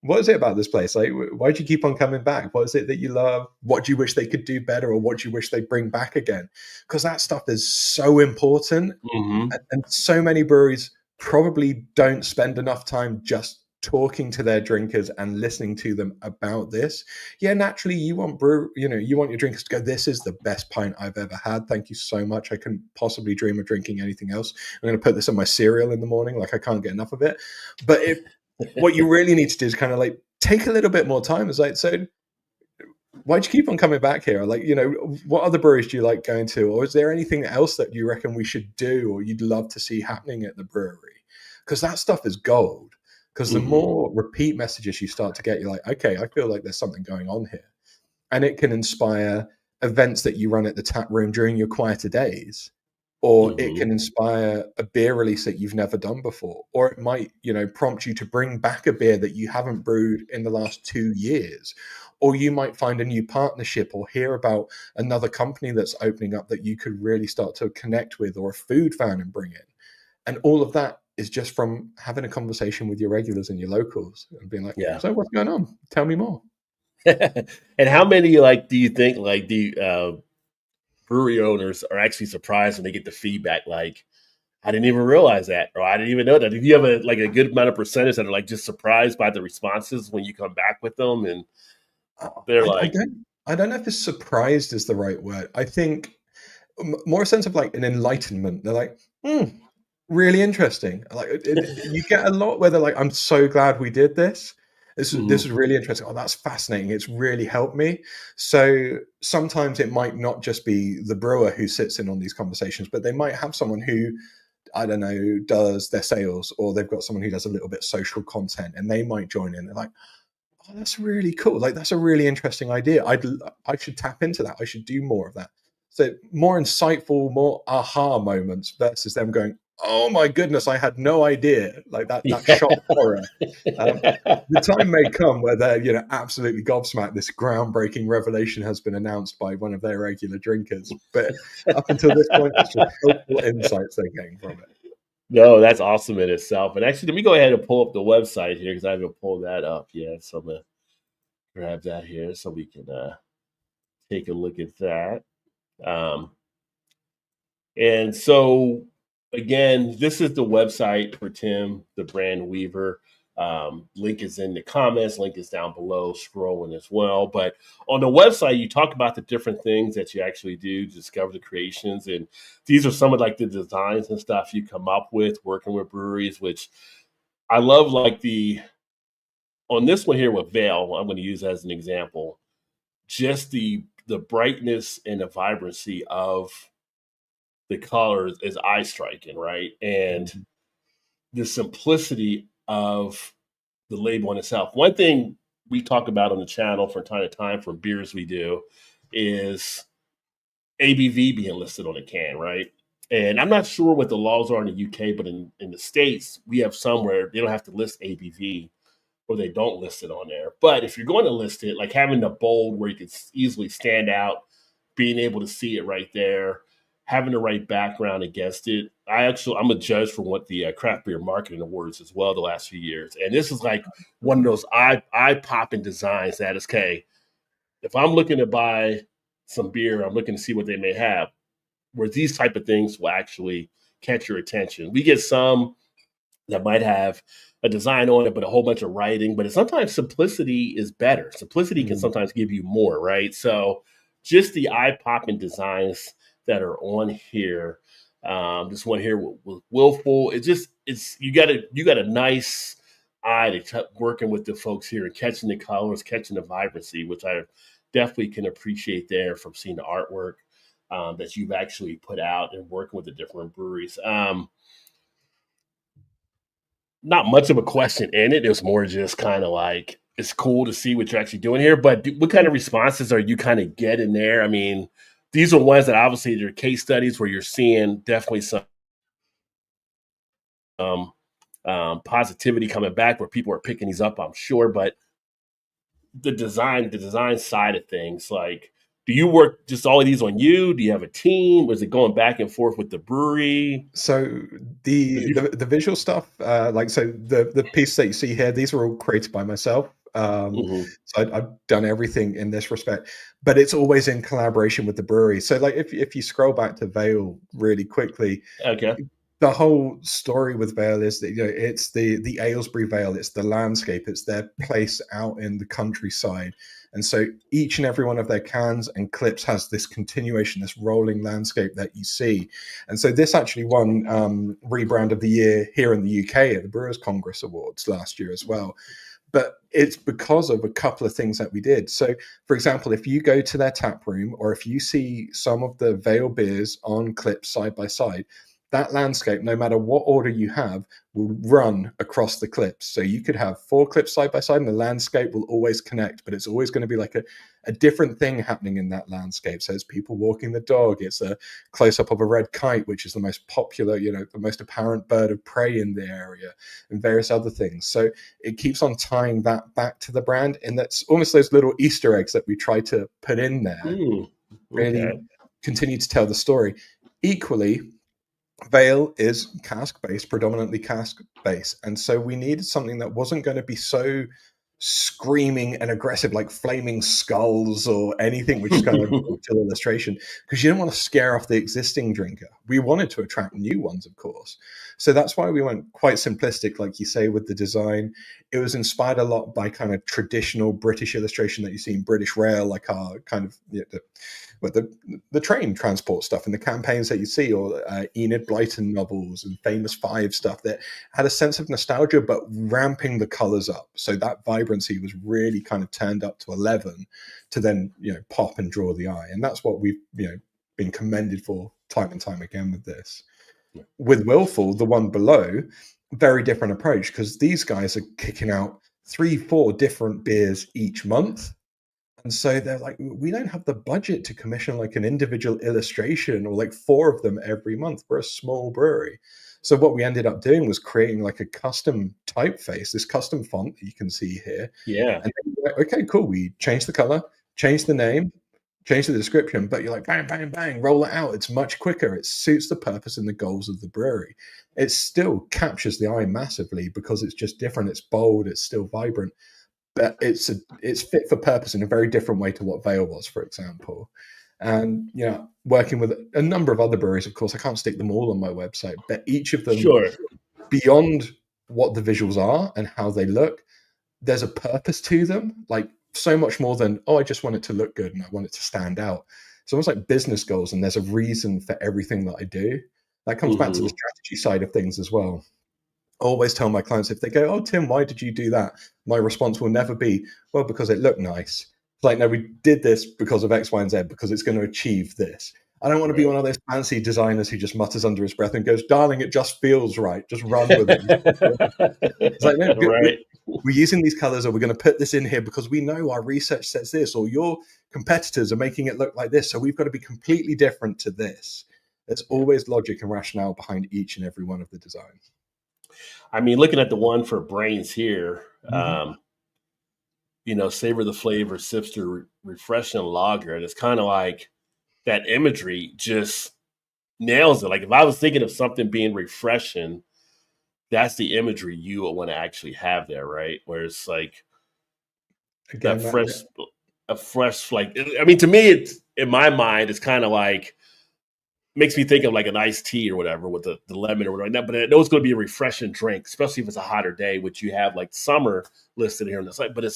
what is it about this place? Like, why do you keep on coming back? What is it that you love? What do you wish they could do better, or what do you wish they bring back again? Because that stuff is so important. Mm-hmm. And so many breweries probably don't spend enough time just talking to their drinkers and listening to them about this. Yeah, naturally, you want you want your drinkers to go, this is the best pint I've ever had. Thank you so much. I couldn't possibly dream of drinking anything else. I'm going to put this in my cereal in the morning. Like, I can't get enough of it. But if what you really need to do is kind of like take a little bit more time. It's like, so why'd you keep on coming back here? Like, what other breweries do you like going to? Or is there anything else that you reckon we should do or you'd love to see happening at the brewery? Because that stuff is gold. Because the Mm-hmm. more repeat messages you start to get, you're like, okay, I feel like there's something going on here. And it can inspire events that you run at the tap room during your quieter days. Or it Mm-hmm. can inspire a beer release that you've never done before. Or it might, prompt you to bring back a beer that you haven't brewed in the last 2 years. Or you might find a new partnership or hear about another company that's opening up that you could really start to connect with, or a food fan and bring in. And all of that is just from having a conversation with your regulars and your locals and being like, Yeah. so what's going on? Tell me more. And how many like do you think like the brewery owners are actually surprised when they get the feedback like, I didn't even realize that, or I didn't even know that. If you have a good amount of percentage that are like just surprised by the responses when you come back with them, and they're I like, don't know if it's surprised is the right word. I think more a sense of like an enlightenment. They're like, hmm, really interesting. Like, you get a lot where they're like, I'm so glad we did this. This is mm-hmm. really interesting. Oh, that's fascinating. It's really helped me. So sometimes it might not just be the brewer who sits in on these conversations, but they might have someone who, I don't know, does their sales, or they've got someone who does a little bit of social content, and they might join in. They're like, oh, that's really cool. Like, that's a really interesting idea. I should tap into that. I should do more of that. So more insightful, more aha moments versus them going, oh my goodness, I had no idea. Like, that Yeah. shock horror. Um, the time may come where they're, absolutely gobsmacked. This groundbreaking revelation has been announced by one of their regular drinkers. But up until this point, it's just helpful insights they're getting from it. No, that's awesome in itself. And actually, let me go ahead and pull up the website here because I haven't pulled that up yet. So I'm gonna grab that here so we can take a look at that. Um, And so, again, this is the website for Tim, the brand weaver. Link is in the comments, link is down below, scrolling as well. But on the website, you talk about the different things that you actually do to discover the creations. And these are some of like the designs and stuff you come up with working with breweries, which I love. Like on this one here with Veil, I'm going to use as an example, just the brightness and the vibrancy of the colors is eye striking, right? And the simplicity of the label in itself. One thing we talk about on the channel from time to time for beers we do is ABV being listed on the can, right? And I'm not sure what the laws are in the UK, but in the States, we have some where they don't have to list ABV or they don't list it on there. But if you're going to list it, like having the bold where you can easily stand out, being able to see it right there, having the right background against it. I'm a judge for what the craft beer marketing awards as well the last few years, and this is like one of those eye popping designs that is okay. If I'm looking to buy some beer, I'm looking to see what they may have. Where these type of things will actually catch your attention. We get some that might have a design on it, but a whole bunch of writing. But sometimes simplicity is better. Simplicity can Mm. sometimes give you more, right? So just the eye popping designs that are on here. This one here with Willful. It's you got a nice eye to working with the folks here and catching the colors, catching the vibrancy, which I definitely can appreciate there from seeing the artwork that you've actually put out and working with the different breweries. Not much of a question in it. It was more just kind of like it's cool to see what you're actually doing here. But what kind of responses are you kind of getting there? I mean, these are ones that obviously they're case studies where you're seeing definitely some um, positivity coming back where people are picking these up. I'm sure, but the design side of things, like, do you work just all of these on you? Do you have a team? Is it going back and forth with the brewery? So Because the visual stuff, like so the piece that you see here, these are all created by myself. mm-hmm. So I've done everything in this respect, but it's always in collaboration with the brewery. So like if you scroll back to Vale really quickly, Okay. the whole story with Vale is that it's the Aylesbury Vale, it's the landscape, it's their place out in the countryside, and so each and every one of their cans and clips has this continuation, this rolling landscape that you see, and so this actually won rebrand of the year here in the UK at the Brewers Congress Awards last year as well. But it's because of a couple of things that we did. So, for example, if you go to their tap room or if you see some of the Vale beers on clips side by side, that landscape, no matter what order you have, will run across the clips. So you could have four clips side by side and the landscape will always connect, but it's always going to be like a different thing happening in that landscape. So it's people walking the dog, it's a close up of a red kite, which is the most popular, the most apparent bird of prey in the area, and various other things. So it keeps on tying that back to the brand. And that's almost those little Easter eggs that we try to put in there, really Okay. continue to tell the story. Equally, Vale is cask based, predominantly cask based. And so we needed something that wasn't going to be so screaming and aggressive, like flaming skulls or anything, which is kind of a brutal illustration, because you don't want to scare off the existing drinker. We wanted to attract new ones, of course. So that's why we went quite simplistic, like you say, with the design. It was inspired a lot by kind of traditional British illustration that you see in British Rail, like our kind of with the train transport stuff and the campaigns that you see, or Enid Blyton novels and Famous Five stuff that had a sense of nostalgia, but ramping the colors up. So that vibrancy was really kind of turned up to 11 to then, pop and draw the eye. And that's what we've, been commended for time and time again with this. With Willful, the one below, very different approach, because these guys are kicking out 3-4 different beers each month. And so they're like, we don't have the budget to commission like an individual illustration or like 4 of them every month. We're a small brewery. So what we ended up doing was creating like a custom typeface, this custom font that you can see here. Yeah. And then we're like, okay, cool. We changed the color, changed the name, change the description, but you're like, bang, bang, bang, roll it out. It's much quicker. It suits the purpose and the goals of the brewery. It still captures the eye massively because it's just different. It's bold. It's still vibrant, but it's fit for purpose in a very different way to what Vale was, for example. And working with a number of other breweries, of course, I can't stick them all on my website, but each of them, Sure. beyond what the visuals are and how they look, there's a purpose to them, like so much more than, oh, I just want it to look good and I want it to stand out. It's almost like business goals, and there's a reason for everything that I do. That comes back to the strategy side of things as well. I always tell my clients, if they go, oh, Tim, why did you do that? My response will never be, well, because it looked nice. It's like, no, we did this because of X, Y, and Z, because it's going to achieve this. I don't want to be one of those fancy designers who just mutters under his breath and goes, darling, it just feels right. Just run with it. It's like, no, Right. we're using these colors, or we're going to put this in here because we know our research says this, or your competitors are making it look like this. So we've got to be completely different to this. There's always logic and rationale behind each and every one of the designs. I mean, looking at the one for Brains here, savor the flavor, Sipster refreshing lager. And it's kind of like that imagery just nails it. Like if I was thinking of something being refreshing, that's the imagery you would want to actually have there, right? Where it's like Again, a fresh, like, I mean, to me, it's in my mind, it's kind of like, makes me think of like an iced tea or whatever with the lemon or whatever. But I know it's going to be a refreshing drink, especially if it's a hotter day, which you have like summer listed here on the site. But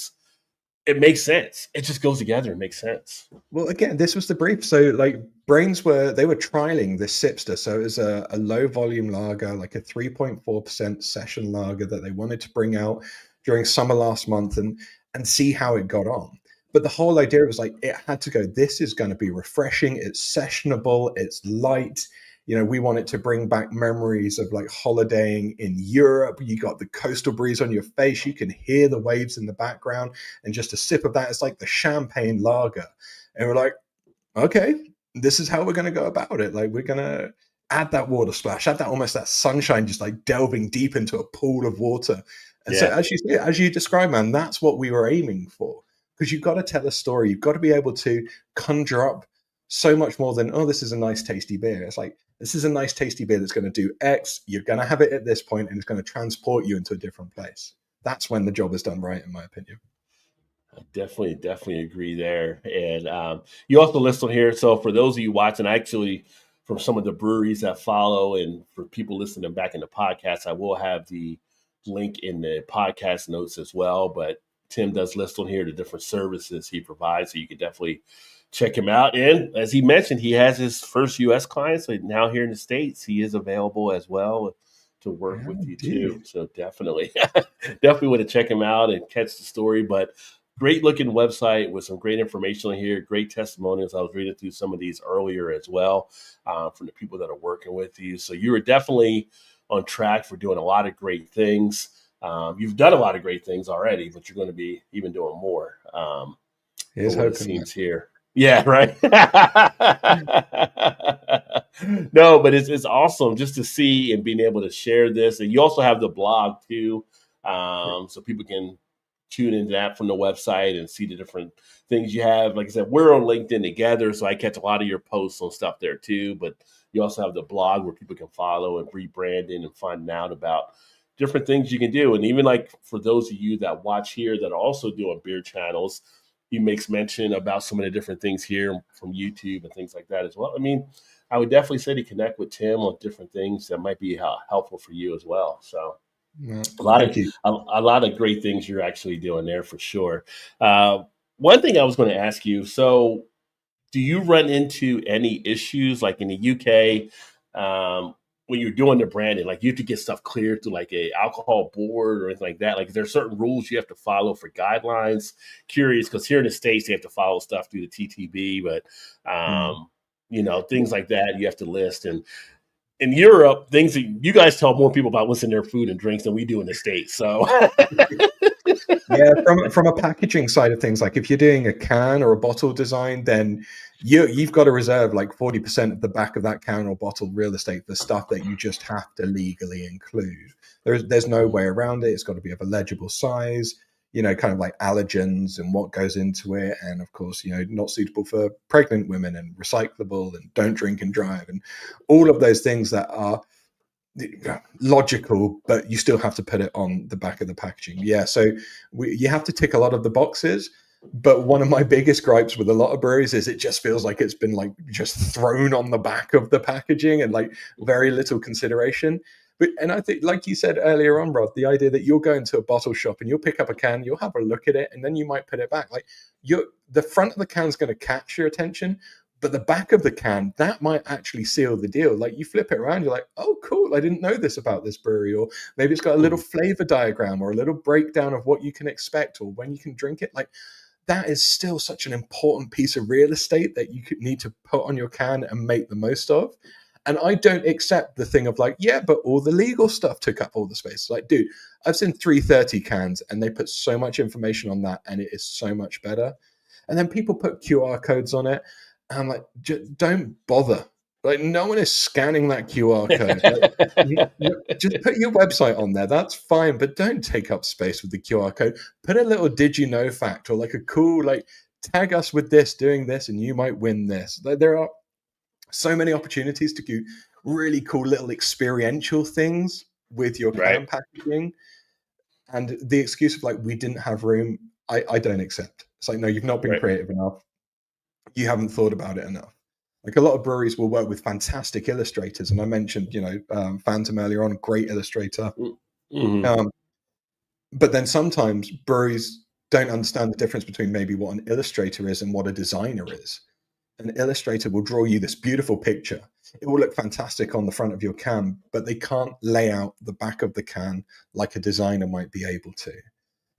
it makes sense. It just goes together and makes sense. Well, again, this was the brief. So like Brains were trialing this Sipster. So it was a low volume lager, like a 3.4% session lager that they wanted to bring out during summer last month and see how it got on. But the whole idea was like, it had to go, this is going to be refreshing. It's sessionable. It's light. We want it to bring back memories of like holidaying in Europe. You got the coastal breeze on your face. You can hear the waves in the background. And just a sip of that, it's like the champagne lager. And we're like, okay, this is how we're going to go about it. Like, we're going to add that water splash, add that almost that sunshine, just like delving deep into a pool of water. And so as you describe, man, that's what we were aiming for. Because you've got to tell a story. You've got to be able to conjure up so much more than, oh, this is a nice, tasty beer. It's like, this is a nice, tasty beer that's going to do X. You're going to have it at this point, and it's going to transport you into a different place. That's when the job is done right, in my opinion. I definitely agree there. And you also list on here. So for those of you watching, actually, from some of the breweries that follow, and for people listening back in the podcast, I will have the link in the podcast notes as well. But Tim does list on here the different services he provides, so you can definitely check him out. And as he mentioned, he has his first U.S. client, so now here in the States, he is available as well to work with you too. So definitely want to check him out and catch the story. But great looking website with some great information on here, great testimonials. I was reading through some of these earlier as well from the people that are working with you. So you are definitely on track for doing a lot of great things. You've done a lot of great things already, but you're going to be even doing more. Here's what it seems here. Yeah, right. No, but it's awesome just to see and being able to share this. And you also have the blog too, so people can tune into that from the website and see the different things you have. Like I said, we're on LinkedIn together, so I catch a lot of your posts on stuff there too. But you also have the blog where people can follow and rebranding and finding out about different things you can do. And even like for those of you that watch here that are also doing beer channels, he makes mention about some of the different things here from YouTube and things like that as well. I mean, I would definitely say to connect with Tim on different things that might be helpful for you as well. So a lot of great things you're actually doing there for sure. One thing I was going to ask you, so do you run into any issues like in the UK when you're doing the branding, like you have to get stuff cleared through like a alcohol board or anything like that? Like, is there certain rules you have to follow for guidelines? Curious, because here in the States, they have to follow stuff through the TTB, but, things like that you have to list. And in Europe, things that you guys tell more people about what's in their food and drinks than we do in the States. So, yeah, from a packaging side of things, like if you're doing a can or a bottle design, then you've got to reserve like 40% of the back of that can or bottle real estate for stuff that you just have to legally include. There's no way around it. It's got to be of a legible size. kind of like allergens and what goes into it, and of course, not suitable for pregnant women and recyclable and don't drink and drive and all of those things that are logical, but you still have to put it on the back of the packaging. Yeah, so you have to tick a lot of the boxes. But one of my biggest gripes with a lot of breweries is it just feels like it's been like just thrown on the back of the packaging and like very little consideration. And I think, like you said earlier on, Rod, the idea that you'll go into a bottle shop and you'll pick up a can, you'll have a look at it, and then you might put it back. Like the front of the can is going to catch your attention, but the back of the can, that might actually seal the deal. Like you flip it around, you're like, oh, cool, I didn't know this about this brewery. Or maybe it's got a little flavor diagram or a little breakdown of what you can expect or when you can drink it. Like that is still such an important piece of real estate that you could need to put on your can and make the most of. And I don't accept the thing of like, yeah, but all the legal stuff took up all the space. Like, dude, I've seen 330 cans and they put so much information on that and it is so much better. And then people put QR codes on it. And I'm like, don't bother. Like, no one is scanning that QR code. Like, just put your website on there. That's fine, but don't take up space with the QR code. Put a little did you know fact or like a cool, like, tag us with this, doing this, and you might win this. There are so many opportunities to do really cool little experiential things with your can packaging. And the excuse of like, we didn't have room, I don't accept. It's like, no, you've not been creative enough. You haven't thought about it enough. Like a lot of breweries will work with fantastic illustrators. And I mentioned, Phantom earlier on, great illustrator. Mm-hmm. But then sometimes breweries don't understand the difference between maybe what an illustrator is and what a designer is. An illustrator will draw you this beautiful picture. It will look fantastic on the front of your can, but they can't lay out the back of the can like a designer might be able to.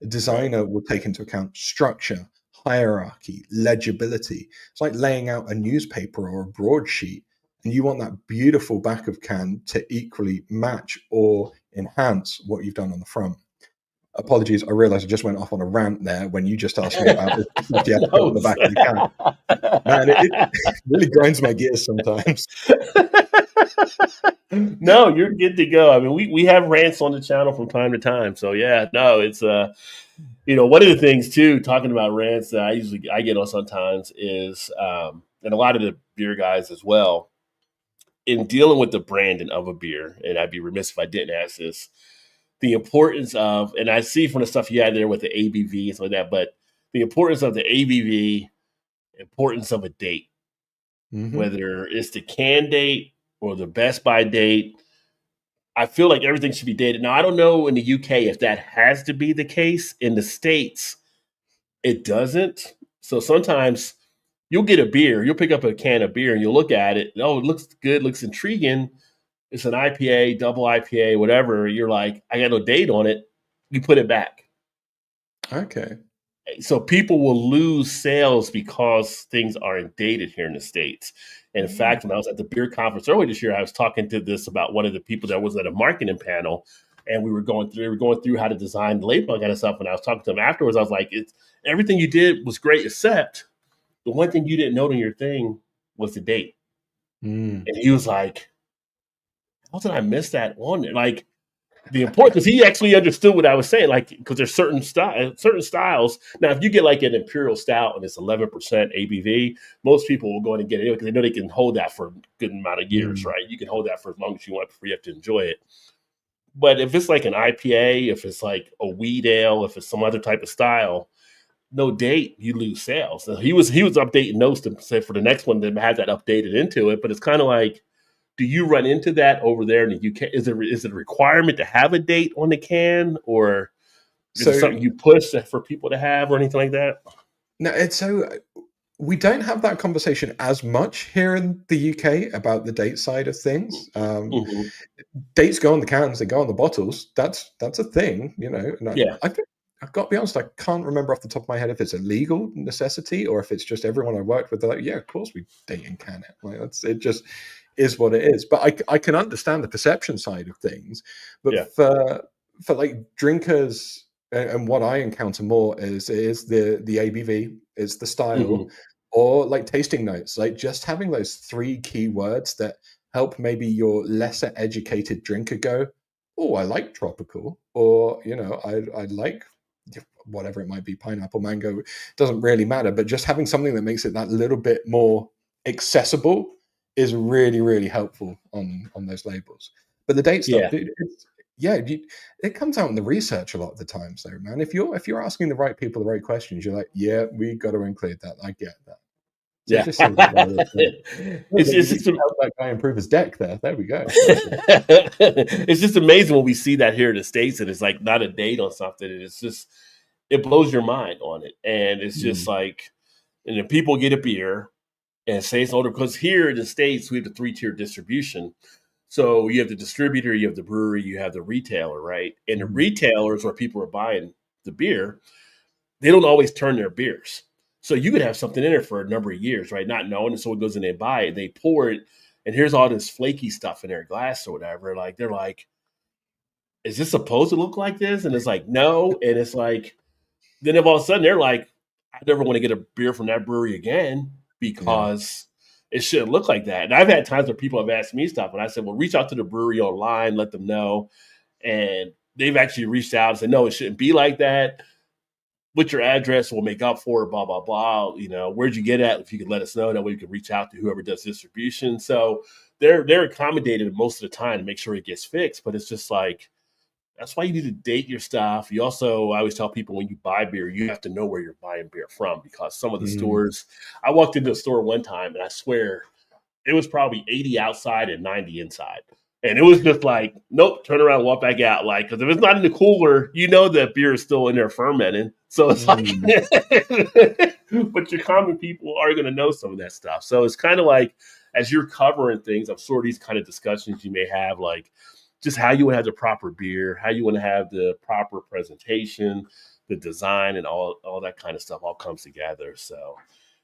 A designer will take into account structure, hierarchy, legibility. It's like laying out a newspaper or a broadsheet, and you want that beautiful back of can to equally match or enhance what you've done on the front. Apologies, I realized I just went off on a rant there when you just asked me about what you have to put on the back of the can. Man, it really grinds my gears sometimes. No, you're good to go. I mean, we have rants on the channel from time to time. So yeah, no, it's one of the things too, talking about rants that I get on sometimes is and a lot of the beer guys as well, in dealing with the branding of a beer, and I'd be remiss if I didn't ask this, the importance of, and I see from the stuff you had there with the ABV and stuff like that, but the importance of the ABV, importance of a date, whether it's the can date or the best by date. I feel like everything should be dated. Now, I don't know in the UK if that has to be the case. In the States, it doesn't. So sometimes you'll get a beer, you'll pick up a can of beer and you'll look at it. Oh, it looks good, looks intriguing. It's an IPA, double IPA, whatever. You're like, I got no date on it. You put it back. Okay. So people will lose sales because things aren't dated here in the States. And in fact, when I was at the beer conference earlier this year, I was talking to this about one of the people that was at a marketing panel, and we were going through how to design the label and kind of stuff. And I was talking to him afterwards. I was like, everything you did was great, except the one thing you didn't note on your thing was the date. And he was like, how did I miss that on there? Like, the importance, he actually understood what I was saying, like, because there's certain styles. Now, if you get like an imperial stout and it's 11% ABV, most people will go in and get it because they know they can hold that for a good amount of years, right? You can hold that for as long as you want before you have to enjoy it. But if it's like an IPA, if it's like a wheat ale, if it's some other type of style, no date, you lose sales. So he was updating notes to say for the next one to have that updated into it. But it's kind of like, do you run into that over there in the UK? Is it a requirement to have a date on the can, or is it something you push for people to have, or anything like that? No, we don't have that conversation as much here in the UK about the date side of things. Dates go on the cans, they go on the bottles. That's a thing, And I think I've got to be honest, I can't remember off the top of my head if it's a legal necessity or if it's just everyone I worked with. They're like, yeah, of course we date and can it. Like it just is what it is. But I can understand the perception side of things. But for like drinkers, and what I encounter more is the ABV, it's the style, or like tasting notes, like just having those 3 key words that help maybe your lesser educated drinker go, oh, I like tropical, or I like whatever it might be, pineapple, mango, doesn't really matter. But just having something that makes it that little bit more accessible is really, really helpful on those labels. But the date stuff, Yeah. dude, it comes out in the research a lot of the times, though, man. If you're asking the right people the right questions, you're like, yeah, we got to include that. I get that. So it Yeah. just seems like one of those things. Look, It's you just help that guy improve his deck there. There we go. it's just amazing when we see that here in the States, and it's like not a date on something. And it's just, it blows your mind on it. And it's just Mm, like, and then people get a beer and say it's older, because here in the States, we have the 3-tier distribution. So you have the distributor, you have the brewery, you have the retailer, right? And the mm, retailers where people are buying the beer, they don't always turn their beers. So you could have something in there for a number of years, right? Not knowing. And someone goes in and buy it, they pour it, and here's all this flaky stuff in their glass or whatever. Like they're like, is this supposed to look like this? And it's like, no. And it's like, then if all of a sudden they're like, I never want to get a beer from that brewery again yeah. because it shouldn't look like that. And I've had times where people have asked me stuff, and I said, well, reach out to the brewery online, let them know. And they've actually reached out and said, no, it shouldn't be like that. With your address, we'll make up for it, blah, blah, blah. You know, where'd you get it? If you could let us know, that way we can reach out to whoever does distribution. So they're accommodated most of the time to make sure it gets fixed. But it's just like, that's why you need to date your stuff. You also, I always tell people, when you buy beer, you have to know where you're buying beer from, because some of the Mm, stores, I walked into a store one time and I swear it was probably 80 outside and 90 inside. And it was just like, nope, turn around, walk back out. Like, because if it's not in the cooler, you know that beer is still in there fermenting. So it's like, mm. but your common people are going to know some of that stuff. So it's kind of like, as you're covering things, I'm sure these kind of discussions you may have, like just how you want to have the proper beer, how you want to have the proper presentation, the design, and all that kind of stuff all comes together. So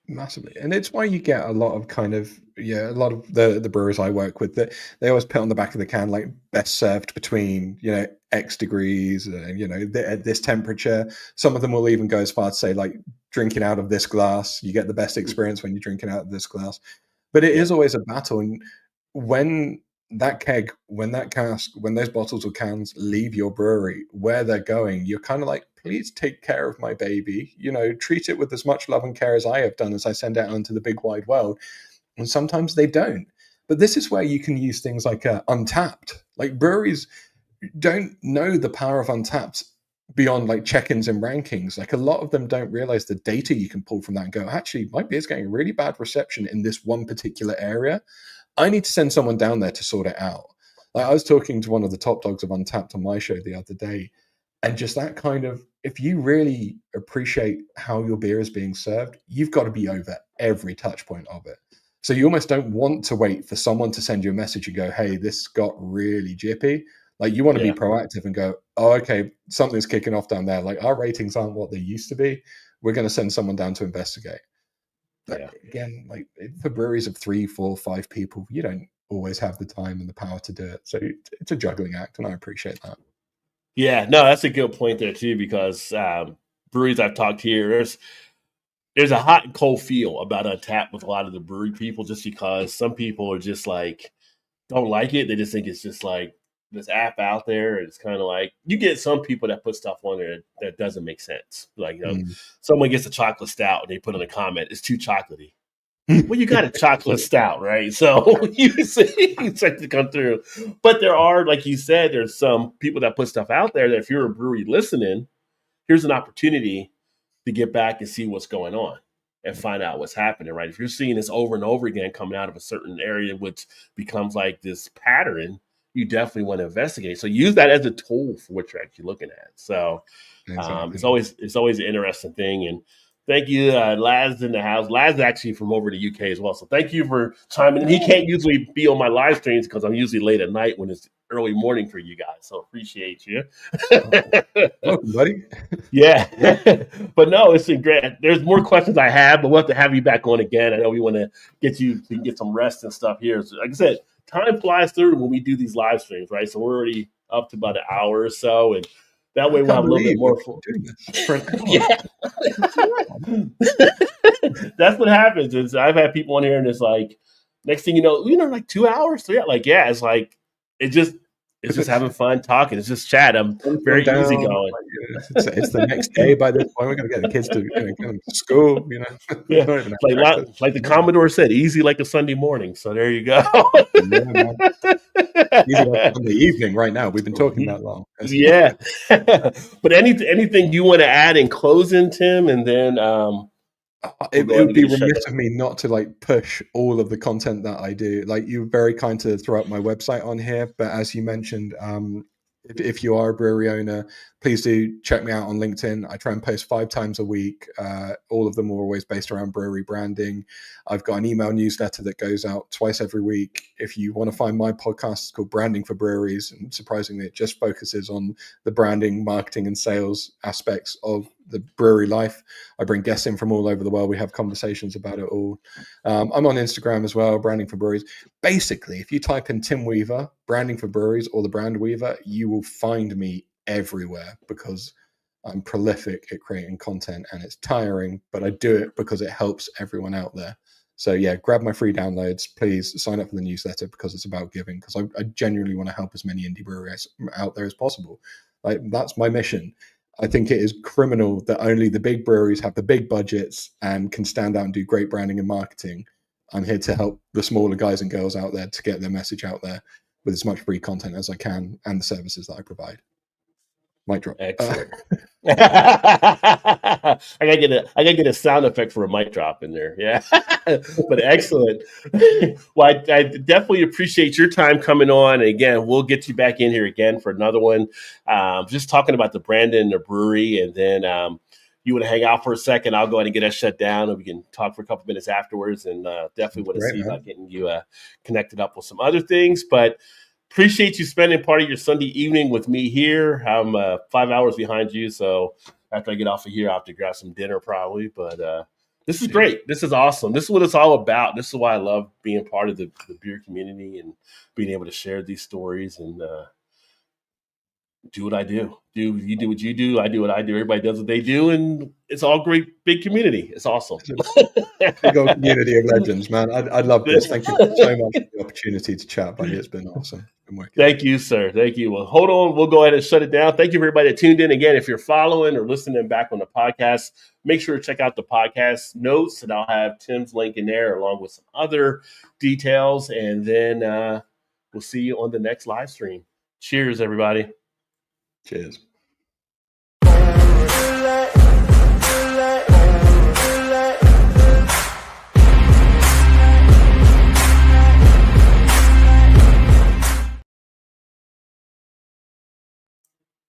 Massively, and it's why you get a lot of a lot of the brewers I work with, that they always put on the back of the can like best served between X degrees, at this temperature. Some of them will even go as far to say like drinking out of this glass. You get the best experience when you're drinking out of this glass. But it yeah, is always a battle, and when that keg, when that cask, when those bottles or cans leave your brewery, where they're going, you're kind of like, please take care of my baby. Treat it with as much love and care as I have done as I send it out into the big wide world. And sometimes they don't. But this is where you can use things like Untapped. Like breweries don't know the power of Untapped beyond like check-ins and rankings. Like a lot of them don't realize the data you can pull from that and go, actually, my beer's getting really bad reception in this one particular area. I need to send someone down there to sort it out. Like I was talking to one of the top dogs of Untapped on my show the other day, and just that kind of, if you really appreciate how your beer is being served, you've got to be over every touch point of it. So you almost don't want to wait for someone to send you a message and go, hey, this got really jippy. Like you want to be yeah, proactive and go, oh, okay, something's kicking off down there. Like our ratings aren't what they used to be. We're going to send someone down to investigate. But yeah. again, like for breweries of 3, 4, 5 people, you don't always have the time and the power to do it. So it's a juggling act, and I appreciate that. Yeah, no, that's a good point there too, because breweries I've talked here, there's a hot and cold feel about Untapped with a lot of the brewery people, just because some people are just like don't like it. They just think it's just like this app out there. And it's kind of like you get some people that put stuff on there that doesn't make sense. Like Mm. someone gets a chocolate stout and they put in a comment, "It's too chocolatey." Well, you got a chocolate stout, right? So you expect to come through. But there are, like you said, there's some people that put stuff out there that if you're a brewery listening, here's an opportunity to get back and see what's going on and find out what's happening, right? If you're seeing this over and over again coming out of a certain area, which becomes like this pattern, you definitely want to investigate. So use that as a tool for what you're actually looking at. So it's Exactly. always an interesting thing. And thank you, Laz in the house. Laz is actually from over the UK as well. So thank you for chiming in. He can't usually be on my live streams because I'm usually late at night when it's early morning for you guys. So appreciate you. Oh, welcome, buddy. Yeah, but no, it's been great. There's more questions I have, but we'll have to have you back on again. I know we want to get some rest and stuff here. So, like I said, time flies through when we do these live streams, right? So we're already up to about an hour or so, and that I way we'll can't have a little bit believe we've more. been doing this for an hour. Yeah, Wow. that's what happens. Is I've had people on here, and it's like next thing you know, like 2 hours, 3 hours. Like yeah, it's like it just It's just having fun talking. It's just chat. I'm Sun's gone very down. easygoing. It's the next day by this point. We're going to get the kids to get them to school. Yeah, Not even have breakfast. like the Commodore said, easy like a Sunday morning. So there you go. Yeah, man. Easy like Sunday evening right now. We've been talking that long. Yeah. But anything you want to add in closing, Tim, and then it would be remiss of me not to push all of the content that I do. You were very kind to throw up my website on here, but as you mentioned, if you are a brewery owner, please do check me out on LinkedIn. I try and post 5 times a week. All of them are always based around brewery branding. I've got an email newsletter that goes out twice every week. If you want to find my podcast, it's called Branding for Breweries. And surprisingly, it just focuses on the branding, marketing, and sales aspects of the brewery life. I bring guests in from all over the world. We have conversations about it all. I'm on Instagram as well, Branding for Breweries. Basically, if you type in Tim Weaver, Branding for Breweries, or the BrandWeaver, you will find me everywhere because I'm prolific at creating content, and it's tiring, but I do it because it helps everyone out there. So yeah, grab my free downloads. Please sign up for the newsletter because it's about giving, because I genuinely want to help as many indie breweries out there as possible. That's my mission. I think it is criminal that only the big breweries have the big budgets and can stand out and do great branding and marketing. I'm here to help the smaller guys and girls out there to get their message out there with as much free content as I can and the services that I provide. Mic drop. Excellent. I gotta get a sound effect for a mic drop in there. Yeah, but excellent. Well, I definitely appreciate your time coming on. And again, we'll get you back in here again for another one. Just talking about the brand and the brewery, and then you want to hang out for a second. I'll go ahead and get that shut down, and we can talk for a couple minutes afterwards. And definitely want to see about getting you connected up with some other things, but. Appreciate you spending part of your Sunday evening with me here. I'm 5 hours behind you, so after I get off of here, I'll have to grab some dinner probably. But this is great. This is awesome. This is what it's all about. This is why I love being part of the beer community and being able to share these stories and do what I do. You do what you do. I do what I do. Everybody does what they do, and it's all great, big community. It's awesome. Big old community of legends, man. I love this. Thank you so much for the opportunity to chat, buddy. It's been awesome. Thank you, sir. Thank you. Well, hold on. We'll go ahead and shut it down. Thank you, everybody that tuned in. Again, if you're following or listening back on the podcast, make sure to check out the podcast notes, and I'll have Tim's link in there along with some other details. And then we'll see you on the next live stream. Cheers, everybody. Cheers.